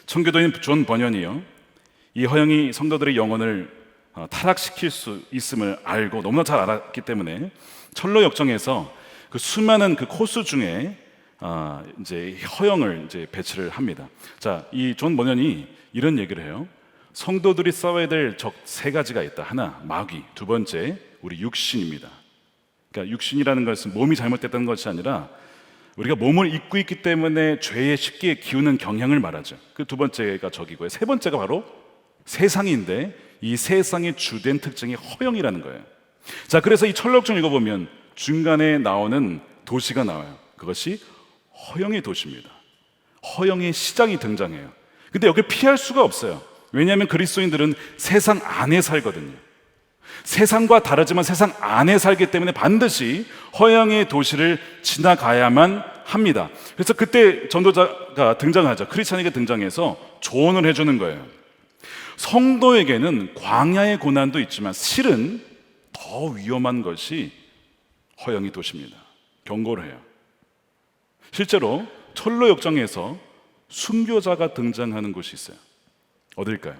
청교도인 존 버년이요, 이 허영이 성도들의 영혼을 타락시킬 수 있음을 알고 너무나 잘 알았기 때문에 철로 역정에서 그 수많은 그 코스 중에 이제 허영을 이제 배치를 합니다. 자, 이 존 버년이 이런 얘기를 해요. 성도들이 싸워야 될 적 3가지가 있다. 하나, 마귀. 2번째, 우리 육신입니다. 그러니까 육신이라는 것은 몸이 잘못됐다는 것이 아니라 우리가 몸을 입고 있기 때문에 죄에 쉽게 기우는 경향을 말하죠. 그 2번째가 적이고요. 3번째가 바로 세상인데 이 세상의 주된 특징이 허영이라는 거예요. 자, 그래서 이 철록정 읽어보면 중간에 나오는 도시가 나와요. 그것이 허영의 도시입니다. 허영의 시장이 등장해요. 근데 여기를 피할 수가 없어요. 왜냐하면 그리스도인들은 세상 안에 살거든요. 세상과 다르지만 세상 안에 살기 때문에 반드시 허영의 도시를 지나가야만 합니다. 그래서 그때 전도자가 등장하죠. 크리스찬에게 등장해서 조언을 해주는 거예요. 성도에게는 광야의 고난도 있지만 실은 더 위험한 것이 허영의 도시입니다. 경고를 해요. 실제로 철로 역정에서 순교자가 등장하는 곳이 있어요. 어딜까요?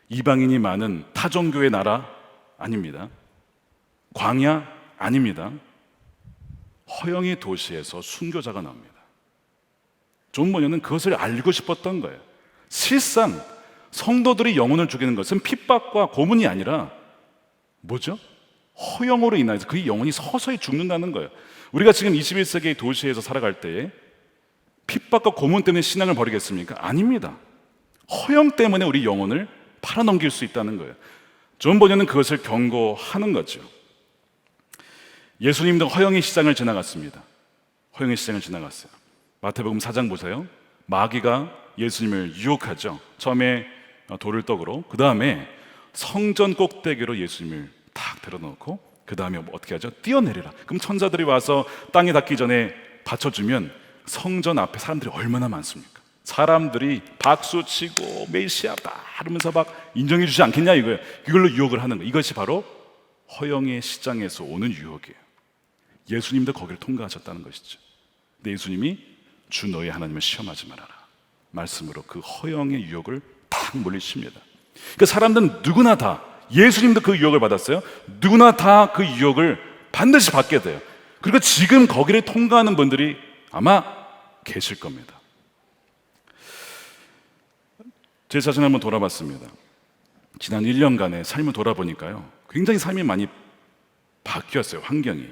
이방인이 많은 타종교의 나라 아닙니다. 광야 아닙니다. 허영의 도시에서 순교자가 나옵니다. 존 버년은 그것을 알고 싶었던 거예요. 실상 성도들이 영혼을 죽이는 것은 핍박과 고문이 아니라 뭐죠? 허영으로 인해서 그 영혼이 서서히 죽는다는 거예요. 우리가 지금 21세기의 도시에서 살아갈 때에 핍박과 고문 때문에 신앙을 버리겠습니까? 아닙니다. 허영 때문에 우리 영혼을 팔아넘길 수 있다는 거예요. 존 버년은 그것을 경고하는 거죠. 예수님도 허영의 시장을 지나갔습니다. 허영의 시장을 지나갔어요. 마태복음 4장 보세요. 마귀가 예수님을 유혹하죠. 처음에 돌을 떡으로, 그 다음에 성전 꼭대기로 예수님을 탁 들어놓고 그 다음에 어떻게 하죠? 뛰어내리라. 그럼 천사들이 와서 땅에 닿기 전에 받쳐주면 성전 앞에 사람들이 얼마나 많습니까? 사람들이 박수치고 메시아다 하면서 막 인정해 주지 않겠냐 이거예요. 이걸로 유혹을 하는 거예요. 이것이 바로 허영의 시장에서 오는 유혹이에요. 예수님도 거기를 통과하셨다는 것이죠. 근데 예수님이 주 너의 하나님을 시험하지 말아라 말씀으로 그 허영의 유혹을 탁 물리칩니다. 그러니까 사람들은 누구나 다, 예수님도 그 유혹을 받았어요. 누구나 다 그 유혹을 반드시 받게 돼요. 그리고 지금 거기를 통과하는 분들이 아마 계실 겁니다. 제 자신 한번 돌아봤습니다. 지난 1년간의 삶을 돌아보니까요, 굉장히 삶이 많이 바뀌었어요. 환경이.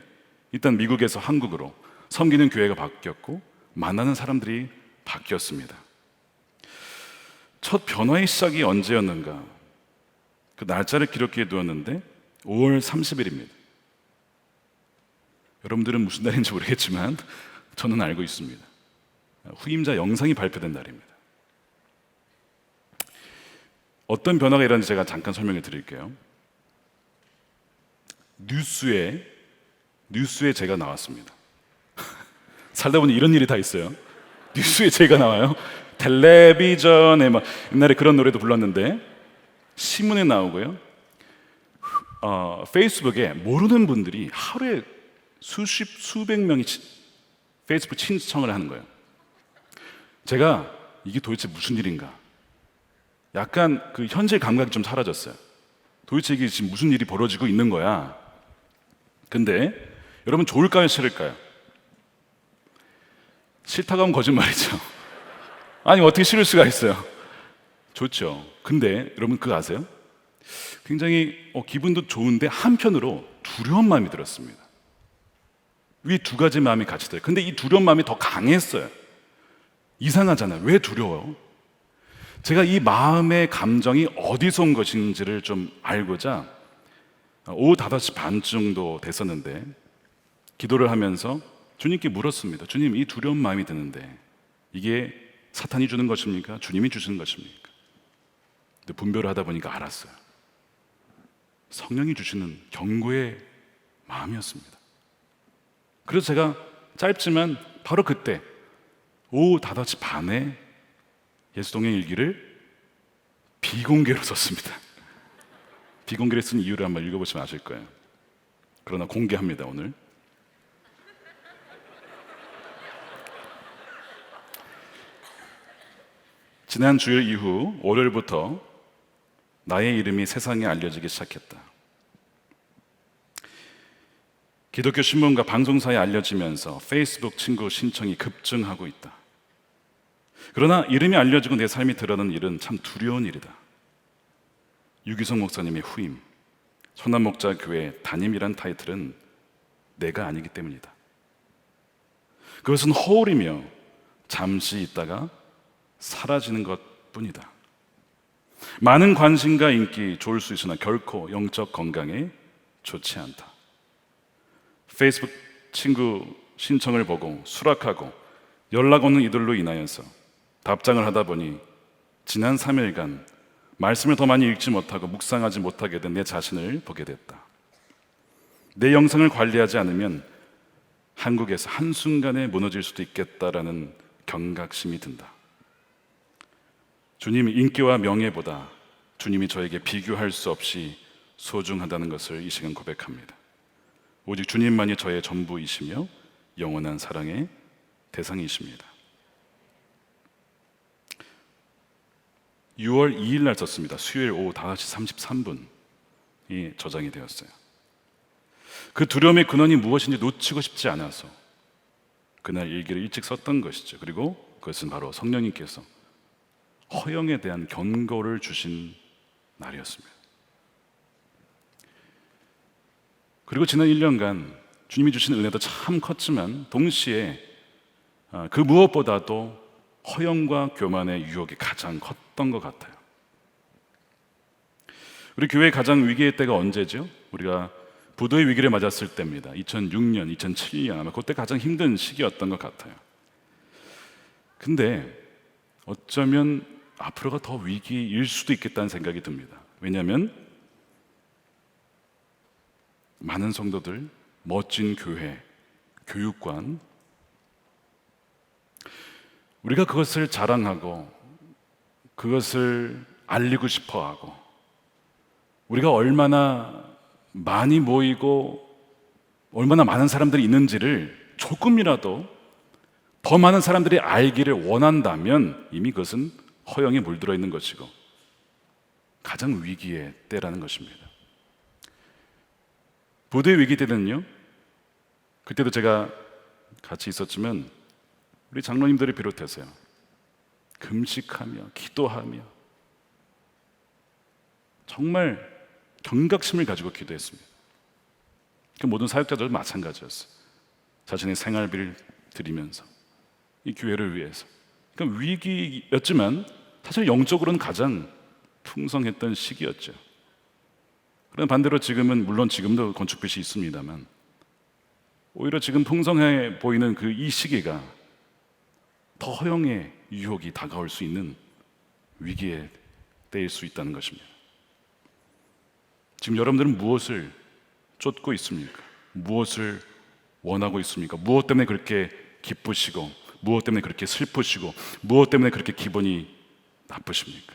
일단 미국에서 한국으로 섬기는 교회가 바뀌었고 만나는 사람들이 바뀌었습니다. 첫 변화의 시작이 언제였는가? 그 날짜를 기록해 두었는데 5월 30일입니다. 여러분들은 무슨 날인지 모르겠지만 저는 알고 있습니다. 후임자 영상이 발표된 날입니다. 어떤 변화가 일어났는지 제가 잠깐 설명해 드릴게요. 뉴스에 제가 나왔습니다. 살다 보니 이런 일이 다 있어요. 뉴스에 제가 나와요. 텔레비전에 막 옛날에 그런 노래도 불렀는데 신문에 나오고요. 페이스북에 모르는 분들이 하루에 수백 명이 페이스북 신청을 하는 거예요. 제가 이게 도대체 무슨 일인가? 약간 그 현실 감각이 좀 사라졌어요. 도대체 이게 지금 무슨 일이 벌어지고 있는 거야? 근데 여러분 좋을까요, 싫을까요? 싫다고 하면 거짓말이죠. 아니 어떻게 싫을 수가 있어요? 좋죠. 근데 여러분 그거 아세요? 굉장히 기분도 좋은데 한편으로 두려운 마음이 들었습니다. 이 두 가지 마음이 같이 들어요. 근데 이 두려운 마음이 더 강했어요. 이상하잖아요. 왜 두려워요? 제가 이 마음의 감정이 어디서 온 것인지를 좀 알고자 오후 5시 반 정도 됐었는데 기도를 하면서 주님께 물었습니다. 주님, 이 두려운 마음이 드는데 이게 사탄이 주는 것입니까? 주님이 주시는 것입니까? 근데 분별을 하다 보니까 알았어요. 성령이 주시는 경고의 마음이었습니다. 그래서 제가 짧지만 바로 그때 오후 5시 반에 예수동행 일기를 비공개로 썼습니다. 비공개로 쓴 이유를 한번 읽어보시면 아실 거예요. 그러나 공개합니다, 오늘. 지난 주일 이후 월요일부터 나의 이름이 세상에 알려지기 시작했다. 기독교 신문과 방송사에 알려지면서 페이스북 친구 신청이 급증하고 있다. 그러나 이름이 알려지고 내 삶이 드러나는 일은 참 두려운 일이다. 유기성 목사님의 후임, 천안목자교회 담임이란 타이틀은 내가 아니기 때문이다. 그것은 허울이며 잠시 있다가 사라지는 것뿐이다. 많은 관심과 인기 좋을 수 있으나 결코 영적 건강에 좋지 않다. 페이스북 친구 신청을 보고 수락하고 연락 오는 이들로 인하여서 답장을 하다 보니 지난 3일간 말씀을 더 많이 읽지 못하고 묵상하지 못하게 된 내 자신을 보게 됐다. 내 영성을 관리하지 않으면 한국에서 한순간에 무너질 수도 있겠다라는 경각심이 든다. 주님, 인기와 명예보다 주님이 저에게 비교할 수 없이 소중하다는 것을 이 시간 고백합니다. 오직 주님만이 저의 전부이시며 영원한 사랑의 대상이십니다. 6월 2일 날 썼습니다. 수요일 오후 5시 33분이 저장이 되었어요. 그 두려움의 근원이 무엇인지 놓치고 싶지 않아서 그날 일기를 일찍 썼던 것이죠. 그리고 그것은 바로 성령님께서 허영에 대한 경고를 주신 날이었습니다. 그리고 지난 1년간 주님이 주신 은혜도 참 컸지만 동시에 그 무엇보다도 허영과 교만의 유혹이 가장 컸던 것 같아요. 우리 교회의 가장 위기의 때가 언제죠? 우리가 부도의 위기를 맞았을 때입니다. 2006년, 2007년 아마 그때 가장 힘든 시기였던 것 같아요. 근데 어쩌면 앞으로가 더 위기일 수도 있겠다는 생각이 듭니다. 왜냐하면 많은 성도들, 멋진 교회, 교육관, 우리가 그것을 자랑하고 그것을 알리고 싶어하고 우리가 얼마나 많이 모이고 얼마나 많은 사람들이 있는지를 조금이라도 더 많은 사람들이 알기를 원한다면 이미 그것은 허영에 물들어 있는 것이고 가장 위기의 때라는 것입니다. 부도의 위기 때는요, 그때도 제가 같이 있었지만 우리 장로님들을 비롯해서요, 금식하며 기도하며 정말 경각심을 가지고 기도했습니다. 그 모든 사역자들도 마찬가지였어요. 자신의 생활비를 드리면서 이 교회를 위해서. 그러니까 위기였지만 사실 영적으로는 가장 풍성했던 시기였죠. 그런 반대로 지금은 물론 지금도 건축빚이 있습니다만 오히려 지금 풍성해 보이는 그 이 시기가 더 허영의 유혹이 다가올 수 있는 위기에 때일 수 있다는 것입니다. 지금 여러분들은 무엇을 쫓고 있습니까? 무엇을 원하고 있습니까? 무엇 때문에 그렇게 기쁘시고, 무엇 때문에 그렇게 슬프시고, 무엇 때문에 그렇게 기분이 나쁘십니까?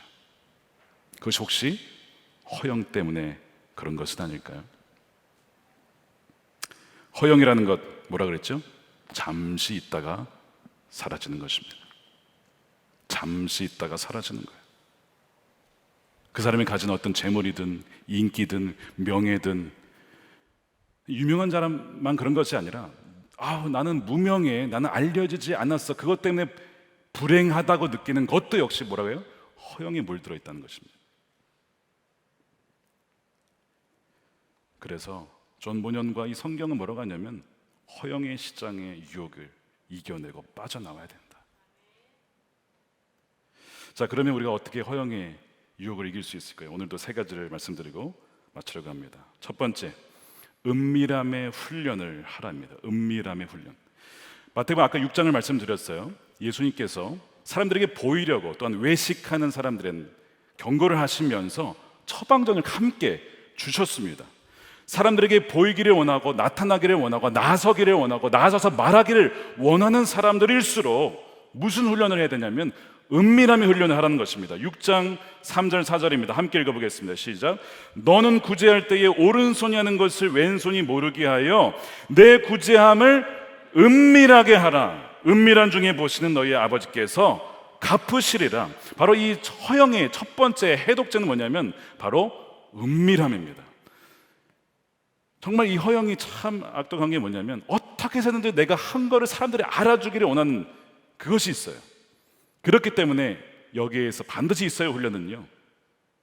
그것이 혹시 허영 때문에 그런 것은 아닐까요? 허영이라는 것 뭐라 그랬죠? 잠시 있다가 사라지는 것입니다. 잠시 있다가 사라지는 거예요. 그 사람이 가진 어떤 재물이든 인기든 명예든, 유명한 사람만 그런 것이 아니라 나는 무명해, 나는 알려지지 않았어, 그것 때문에 불행하다고 느끼는 것도 역시 뭐라고 해요? 허영에 물들어 있다는 것입니다. 그래서 존 본연과 이 성경은 뭐라고 하냐면 허영의 시장의 유혹을 이겨내고 빠져나와야 된다. 자, 그러면 우리가 어떻게 허영의 유혹을 이길 수 있을까요? 오늘도 세 가지를 말씀드리고 마치려고 합니다. 첫 번째, 은밀함의 훈련을 하랍니다. 은밀함의 훈련. 마태복음 아까 6장을 말씀드렸어요. 예수님께서 사람들에게 보이려고, 또한 외식하는 사람들은 경고를 하시면서 처방전을 함께 주셨습니다. 사람들에게 보이기를 원하고, 나타나기를 원하고, 나서기를 원하고, 나서서 말하기를 원하는 사람들일수록 무슨 훈련을 해야 되냐면 은밀함의 훈련을 하라는 것입니다. 6장 3절 4절입니다. 함께 읽어보겠습니다. 시작. 너는 구제할 때에 오른손이 하는 것을 왼손이 모르게 하여 내 구제함을 은밀하게 하라. 은밀한 중에 보시는 너희 아버지께서 갚으시리라. 바로 이 허영의 첫 번째 해독제는 뭐냐면 바로 은밀함입니다. 정말 이 허영이 참 악독한 게 뭐냐면, 어떻게 해서든지 내가 한 거를 사람들이 알아주기를 원하는 그것이 있어요. 그렇기 때문에 여기에서 반드시 있어야 훈련은요,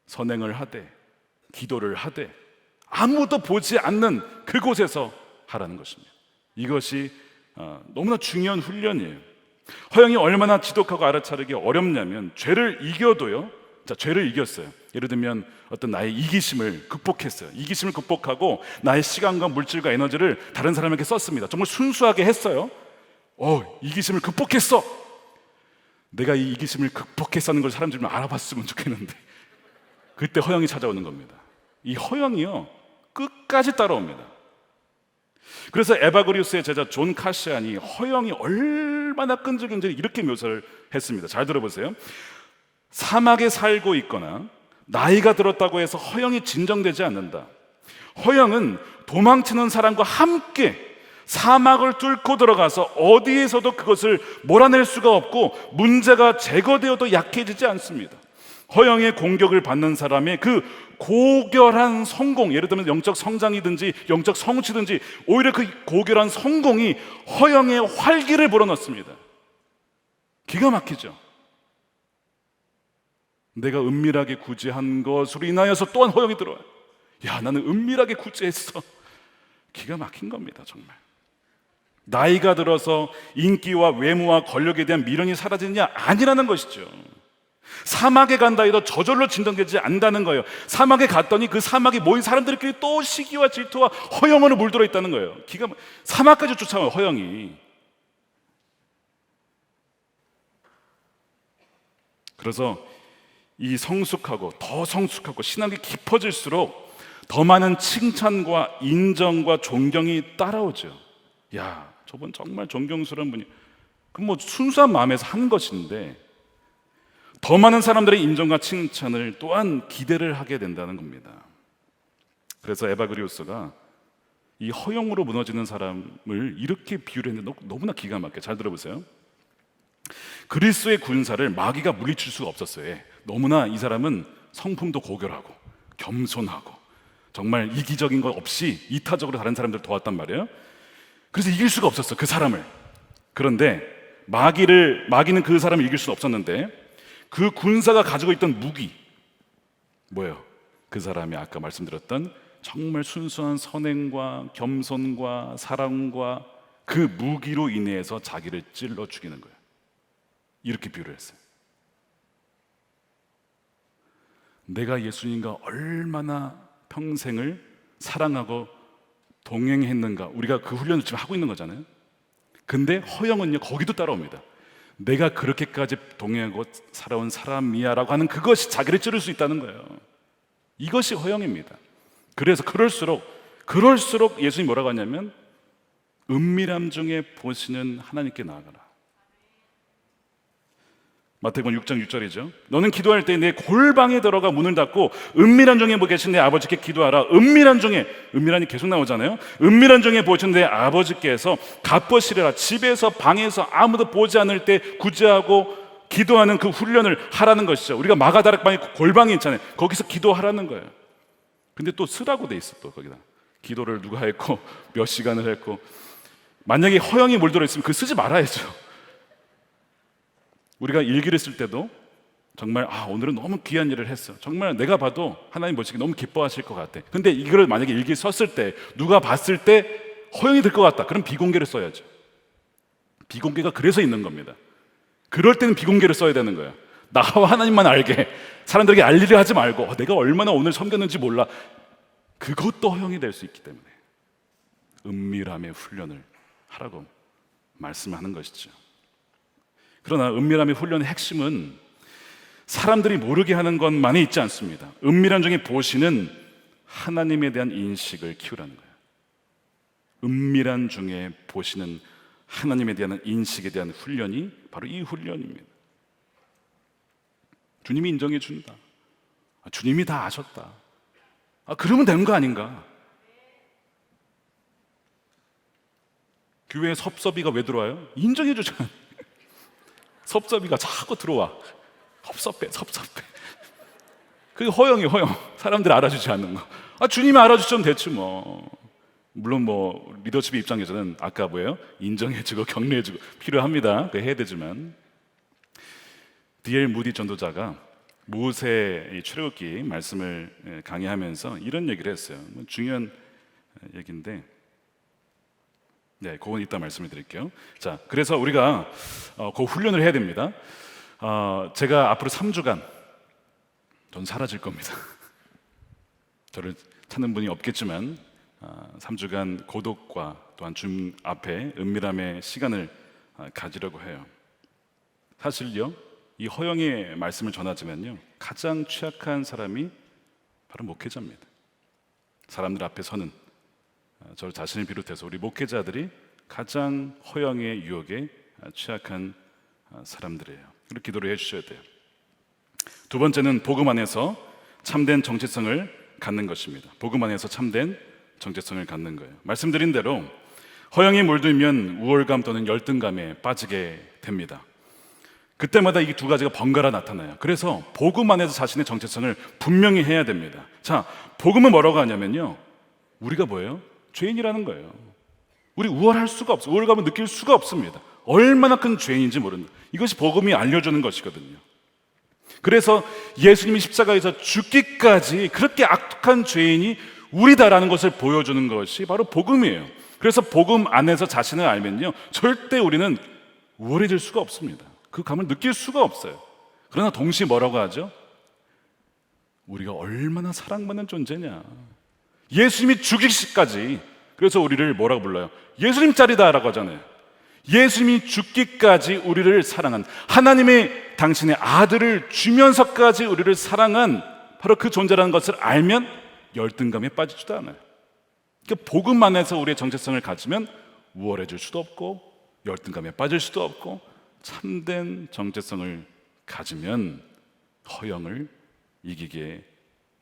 선행을 하되 기도를 하되 아무도 보지 않는 그곳에서 하라는 것입니다. 이것이 너무나 중요한 훈련이에요. 허영이 얼마나 지독하고 알아차리기 어렵냐면, 죄를 이겨도요, 자, 죄를 이겼어요. 예를 들면 어떤 나의 이기심을 극복했어요. 이기심을 극복하고 나의 시간과 물질과 에너지를 다른 사람에게 썼습니다. 정말 순수하게 했어요. 이기심을 극복했어. 내가 이 이기심을 극복했다는 걸 사람들이 좀 알아봤으면 좋겠는데, 그때 허영이 찾아오는 겁니다. 이 허영이요, 끝까지 따라옵니다. 그래서 에바그리우스의 제자 존 카시안이 허영이 얼마나 끈질긴지 이렇게 묘사를 했습니다. 잘 들어보세요. 사막에 살고 있거나 나이가 들었다고 해서 허영이 진정되지 않는다. 허영은 도망치는 사람과 함께 사막을 뚫고 들어가서 어디에서도 그것을 몰아낼 수가 없고, 문제가 제거되어도 약해지지 않습니다. 허영의 공격을 받는 사람의 그 고결한 성공, 예를 들면 영적 성장이든지 영적 성취든지, 오히려 그 고결한 성공이 허영의 활기를 불어넣습니다. 기가 막히죠. 내가 은밀하게 구제한 것으로 인하여서 또한 허영이 들어와요. 나는 은밀하게 구제했어. 기가 막힌 겁니다. 정말. 나이가 들어서 인기와 외모와 권력에 대한 미련이 사라지느냐? 아니라는 것이죠. 사막에 간다 해도 저절로 진정되지 않는다는 거예요. 사막에 갔더니 그 사막에 모인 사람들끼리 또 시기와 질투와 허영으로 물들어 있다는 거예요. 사막까지 쫓아와요, 허영이. 그래서 이 성숙하고 더 성숙하고 신앙이 깊어질수록 더 많은 칭찬과 인정과 존경이 따라오죠. 저분 정말 존경스러운 분이, 그럼 순수한 마음에서 한 것인데, 더 많은 사람들의 인정과 칭찬을 또한 기대를 하게 된다는 겁니다. 그래서 에바그리우스가 이 허영으로 무너지는 사람을 이렇게 비유를 했는데 너무나 기가 막혀. 잘 들어보세요. 그리스도의 군사를 마귀가 물리칠 수가 없었어요. 너무나 이 사람은 성품도 고결하고 겸손하고 정말 이기적인 것 없이 이타적으로 다른 사람들을 도왔단 말이에요. 그래서 이길 수가 없었어, 그 사람을. 그런데 마귀는 그 사람을 이길 수는 없었는데, 그 군사가 가지고 있던 무기 뭐예요? 그 사람이 아까 말씀드렸던 정말 순수한 선행과 겸손과 사랑과 그 무기로 인해서 자기를 찔러 죽이는 거예요. 이렇게 비유를 했어요. 내가 예수님과 얼마나 평생을 사랑하고 동행했는가, 우리가 그 훈련을 지금 하고 있는 거잖아요. 근데 허영은요, 거기도 따라옵니다. 내가 그렇게까지 동행하고 살아온 사람이야 라고 하는 그것이 자기를 찌를 수 있다는 거예요. 이것이 허영입니다. 그래서 그럴수록 예수님이 뭐라고 하냐면 은밀함 중에 보시는 하나님께 나아가라. 마태복음 6장 6절이죠. 너는 기도할 때 내 골방에 들어가 문을 닫고 은밀한 중에 계신 내 아버지께 기도하라. 은밀한 중에, 은밀한이 계속 나오잖아요. 은밀한 중에 보시는 내 아버지께서 갚으시리라. 집에서 방에서 아무도 보지 않을 때 구제하고 기도하는 그 훈련을 하라는 것이죠. 우리가 마가다락방에 골방이 있잖아요. 거기서 기도하라는 거예요. 근데 또 쓰라고 돼 있어. 또 거기다 기도를 누가 했고 몇 시간을 했고. 만약에 허영이 몰들어 있으면 그거 쓰지 말아야죠. 우리가 일기를 쓸 때도 정말 오늘은 너무 귀한 일을 했어. 정말 내가 봐도 하나님 보시기 너무 기뻐하실 것 같아. 근데 이거를 만약에 일기 썼을 때 누가 봤을 때 허영이 될 것 같다. 그럼 비공개를 써야죠. 비공개가 그래서 있는 겁니다. 그럴 때는 비공개를 써야 되는 거예요. 나와 하나님만 알게, 사람들에게 알 일을 하지 말고 내가 얼마나 오늘 섬겼는지 몰라. 그것도 허영이 될 수 있기 때문에 은밀함의 훈련을 하라고 말씀하는 것이죠. 그러나 은밀함의 훈련의 핵심은 사람들이 모르게 하는 것만이 있지 않습니다. 은밀한 중에 보시는 하나님에 대한 인식을 키우라는 거예요. 은밀한 중에 보시는 하나님에 대한 인식에 대한 훈련이 바로 이 훈련입니다. 주님이 인정해 준다. 주님이 다 아셨다. 그러면 되는 거 아닌가? 교회에 섭섭이가 왜 들어와요? 인정해 주잖아요. 섭섭이가 자꾸 들어와. 섭섭해. 그게 허영이에요, 허영. 사람들이 알아주지 않는 거. 주님이 알아주시면 됐지 뭐. 물론 리더십의 입장에서는 아까 뭐예요? 인정해주고 격려해주고 필요합니다. 그거 해야 되지만 D.L. 무디 전도자가 모세의 출애굽기 말씀을 강의하면서 이런 얘기를 했어요. 중요한 얘기인데 그건 이따 말씀을 드릴게요. 자, 그래서 우리가 그 훈련을 해야 됩니다. 제가 앞으로 3주간 전 사라질 겁니다. 저를 찾는 분이 없겠지만 3주간 고독과 또한 주님 앞에 은밀함의 시간을 가지려고 해요. 사실요, 이 허영의 말씀을 전하지만요, 가장 취약한 사람이 바로 목회자입니다. 사람들 앞에 서는 저 자신을 비롯해서 우리 목회자들이 가장 허영의 유혹에 취약한 사람들이에요. 그렇게 기도를 해주셔야 돼요. 두 번째는 복음 안에서 참된 정체성을 갖는 것입니다. 복음 안에서 참된 정체성을 갖는 거예요. 말씀드린 대로 허영에 몰두면 우월감 또는 열등감에 빠지게 됩니다. 그때마다 이 두 가지가 번갈아 나타나요. 그래서 복음 안에서 자신의 정체성을 분명히 해야 됩니다. 자, 복음은 뭐라고 하냐면요, 우리가 뭐예요? 죄인이라는 거예요. 우리 우월할 수가 없어요. 우월감을 느낄 수가 없습니다. 얼마나 큰 죄인인지 모른다. 이것이 복음이 알려주는 것이거든요. 그래서 예수님이 십자가에서 죽기까지 그렇게 악독한 죄인이 우리다라는 것을 보여주는 것이 바로 복음이에요. 그래서 복음 안에서 자신을 알면요, 절대 우리는 우월해질 수가 없습니다. 그 감을 느낄 수가 없어요. 그러나 동시에 뭐라고 하죠? 우리가 얼마나 사랑받는 존재냐. 예수님이 죽이기까지, 그래서 우리를 뭐라고 불러요? 예수님 짤이다라고 하잖아요. 예수님이 죽기까지 우리를 사랑한, 하나님의 당신의 아들을 주면서까지 우리를 사랑한 바로 그 존재라는 것을 알면 열등감에 빠지지도 않아요. 그러니까 복음 안에서 우리의 정체성을 가지면 우월해질 수도 없고 열등감에 빠질 수도 없고, 참된 정체성을 가지면 허영을 이기게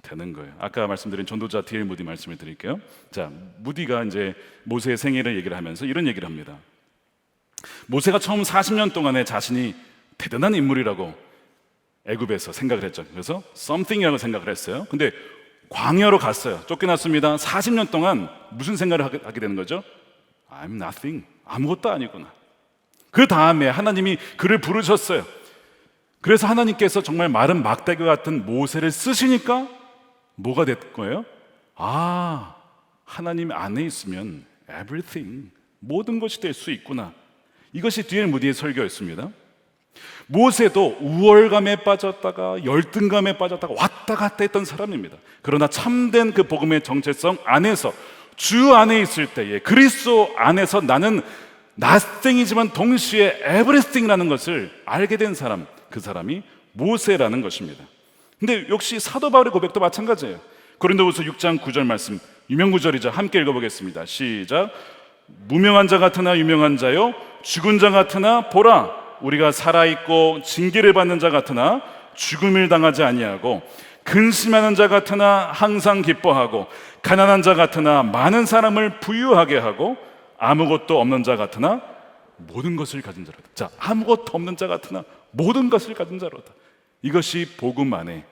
되는 거예요. 아까 말씀드린 전도자 D.L. 무디 말씀을 드릴게요. 자, 무디가 이제 모세의 생애를 얘기를 하면서 이런 얘기를 합니다. 모세가 처음 40년 동안에 자신이 대단한 인물이라고 애굽에서 생각을 했죠. 그래서 something이라고 생각을 했어요. 근데 광야로 갔어요. 쫓겨났습니다. 40년 동안 무슨 생각을 하게 되는 거죠? I'm nothing. 아무것도 아니구나. 그 다음에 하나님이 그를 부르셨어요. 그래서 하나님께서 정말 마른 막대기 같은 모세를 쓰시니까 뭐가 됐 거예요? 하나님 안에 있으면 everything, 모든 것이 될 수 있구나. 이것이 D.L. 무디의 설교였습니다. 모세도 우월감에 빠졌다가 열등감에 빠졌다가 왔다 갔다 했던 사람입니다. 그러나 참된 그 복음의 정체성 안에서, 주 안에 있을 때에, 그리스도 안에서 나는 nothing이지만 동시에 everything이라는 것을 알게 된 사람, 그 사람이 모세라는 것입니다. 근데 역시 사도 바울의 고백도 마찬가지예요. 고린도후서 6장 9절 말씀, 유명 구절이죠. 함께 읽어보겠습니다. 시작. 무명한 자 같으나 유명한 자요, 죽은 자 같으나 보라, 우리가 살아있고 징계를 받는 자 같으나 죽음을 당하지 아니하고, 근심하는 자 같으나 항상 기뻐하고, 가난한 자 같으나 많은 사람을 부유하게 하고, 아무것도 없는 자 같으나 모든 것을 가진 자로다. 자, 아무것도 없는 자 같으나 모든 것을 가진 자로다. 이것이 복음 안에,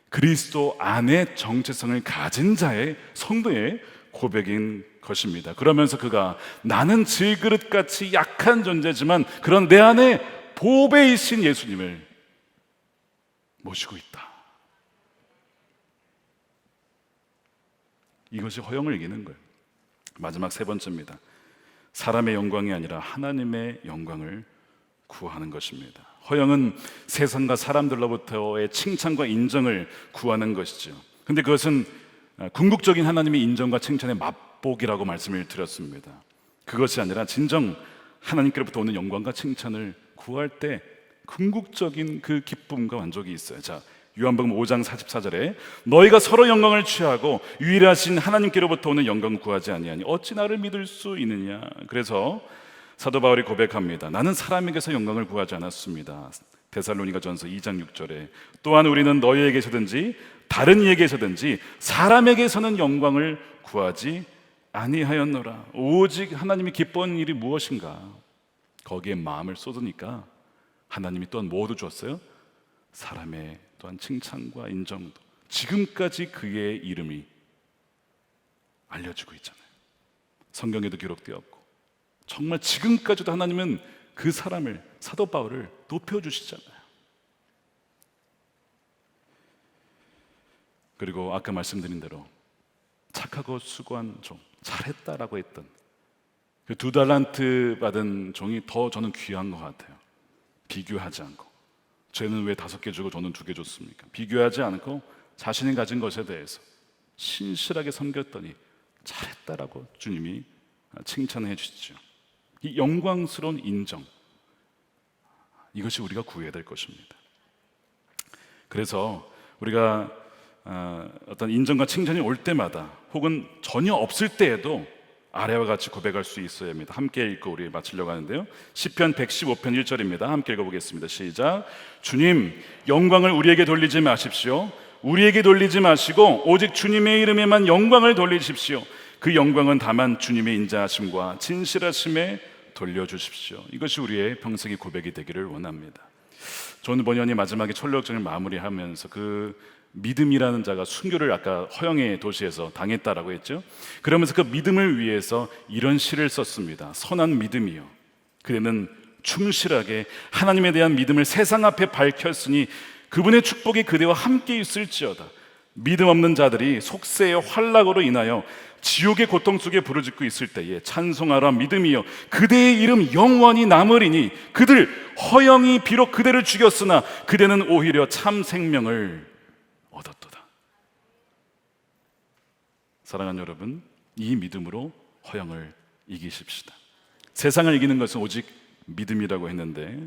그리스도 안에 정체성을 가진 자의, 성도의 고백인 것입니다. 그러면서 그가 나는 질그릇같이 약한 존재지만 그런 내 안에 보배이신 예수님을 모시고 있다. 이것이 허영을 이기는 거예요. 마지막 세 번째입니다. 사람의 영광이 아니라 하나님의 영광을 구하는 것입니다. 허영은 세상과 사람들로부터의 칭찬과 인정을 구하는 것이죠. 근데 그것은 궁극적인 하나님의 인정과 칭찬의 맛보기라고 말씀을 드렸습니다. 그것이 아니라 진정 하나님께로부터 오는 영광과 칭찬을 구할 때 궁극적인 그 기쁨과 만족이 있어요. 자, 요한복음 5장 44절에 너희가 서로 영광을 취하고 유일하신 하나님께로부터 오는 영광을 구하지 아니하니 어찌 나를 믿을 수 있느냐. 그래서 사도 바울이 고백합니다. 나는 사람에게서 영광을 구하지 않았습니다. 데살로니가전서 2장 6절에 또한 우리는 너희에게서든지 다른 이에게서든지 사람에게서는 영광을 구하지 아니하였노라. 오직 하나님이 기뻐하는 일이 무엇인가? 거기에 마음을 쏟으니까 하나님이 또한 뭐도 줬어요? 사람의 또한 칭찬과 인정도. 지금까지 그의 이름이 알려지고 있잖아요. 성경에도 기록되었고, 정말 지금까지도 하나님은 그 사람을, 사도 바울을 높여주시잖아요. 그리고 아까 말씀드린 대로 착하고 수고한 종, 잘했다라고 했던 그 2달란트 받은 종이 더 저는 귀한 것 같아요. 비교하지 않고, 쟤는 왜 5개 주고 저는 2개 줬습니까? 비교하지 않고 자신이 가진 것에 대해서 신실하게 섬겼더니 잘했다라고 주님이 칭찬해 주시죠. 이 영광스러운 인정, 이것이 우리가 구해야 될 것입니다. 그래서 우리가 어떤 인정과 칭찬이 올 때마다, 혹은 전혀 없을 때에도 아래와 같이 고백할 수 있어야 합니다. 함께 읽고 우리 마치려고 하는데요. 시편 115편 1절입니다. 함께 읽어보겠습니다. 시작. 주님, 영광을 우리에게 돌리지 마십시오. 우리에게 돌리지 마시고 오직 주님의 이름에만 영광을 돌리십시오. 그 영광은 다만 주님의 인자하심과 진실하심에 돌려주십시오. 이것이 우리의 평생의 고백이 되기를 원합니다. 존 버년이 마지막에 철로역정을 마무리하면서 그 믿음이라는 자가 순교를 아까 허영의 도시에서 당했다라고 했죠. 그러면서 그 믿음을 위해서 이런 시를 썼습니다. 선한 믿음이요, 그대는 충실하게 하나님에 대한 믿음을 세상 앞에 밝혔으니 그분의 축복이 그대와 함께 있을지어다. 믿음 없는 자들이 속세의 환락으로 인하여 지옥의 고통 속에 부르짖고 있을 때에 찬송하라 믿음이여, 그대의 이름 영원히 남으리니 그들 허영이 비록 그대를 죽였으나 그대는 오히려 참 생명을 얻었도다. 사랑하는 여러분, 이 믿음으로 허영을 이기십시다. 세상을 이기는 것은 오직 믿음이라고 했는데,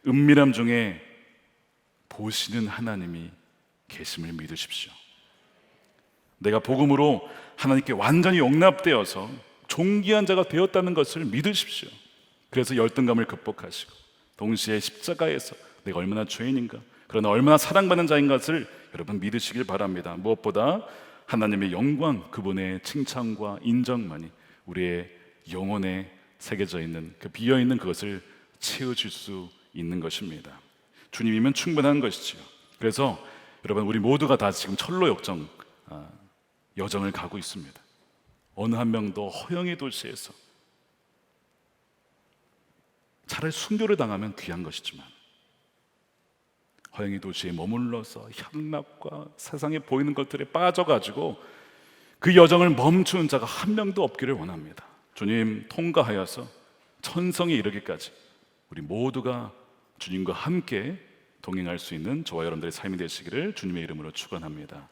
은밀함 중에 보시는 하나님이 계심을 믿으십시오. 내가 복음으로 하나님께 완전히 용납되어서 존귀한 자가 되었다는 것을 믿으십시오. 그래서 열등감을 극복하시고 동시에 십자가에서 내가 얼마나 죄인인가, 그러나 얼마나 사랑받는 자인 것을 여러분 믿으시길 바랍니다. 무엇보다 하나님의 영광, 그분의 칭찬과 인정만이 우리의 영혼에 새겨져 있는, 그 비어있는 그것을 채워줄 수 있는 것입니다. 주님이면 충분한 것이지요. 그래서 여러분, 우리 모두가 다 지금 철로 역정 여정을 가고 있습니다. 어느 한 명도 허영의 도시에서, 차라리 순교를 당하면 귀한 것이지만 허영의 도시에 머물러서 향락과 세상에 보이는 것들에 빠져가지고 그 여정을 멈추는 자가 한 명도 없기를 원합니다. 주님 통과하여서 천성에 이르기까지 우리 모두가 주님과 함께 동행할 수 있는 저와 여러분들의 삶이 되시기를 주님의 이름으로 축원합니다.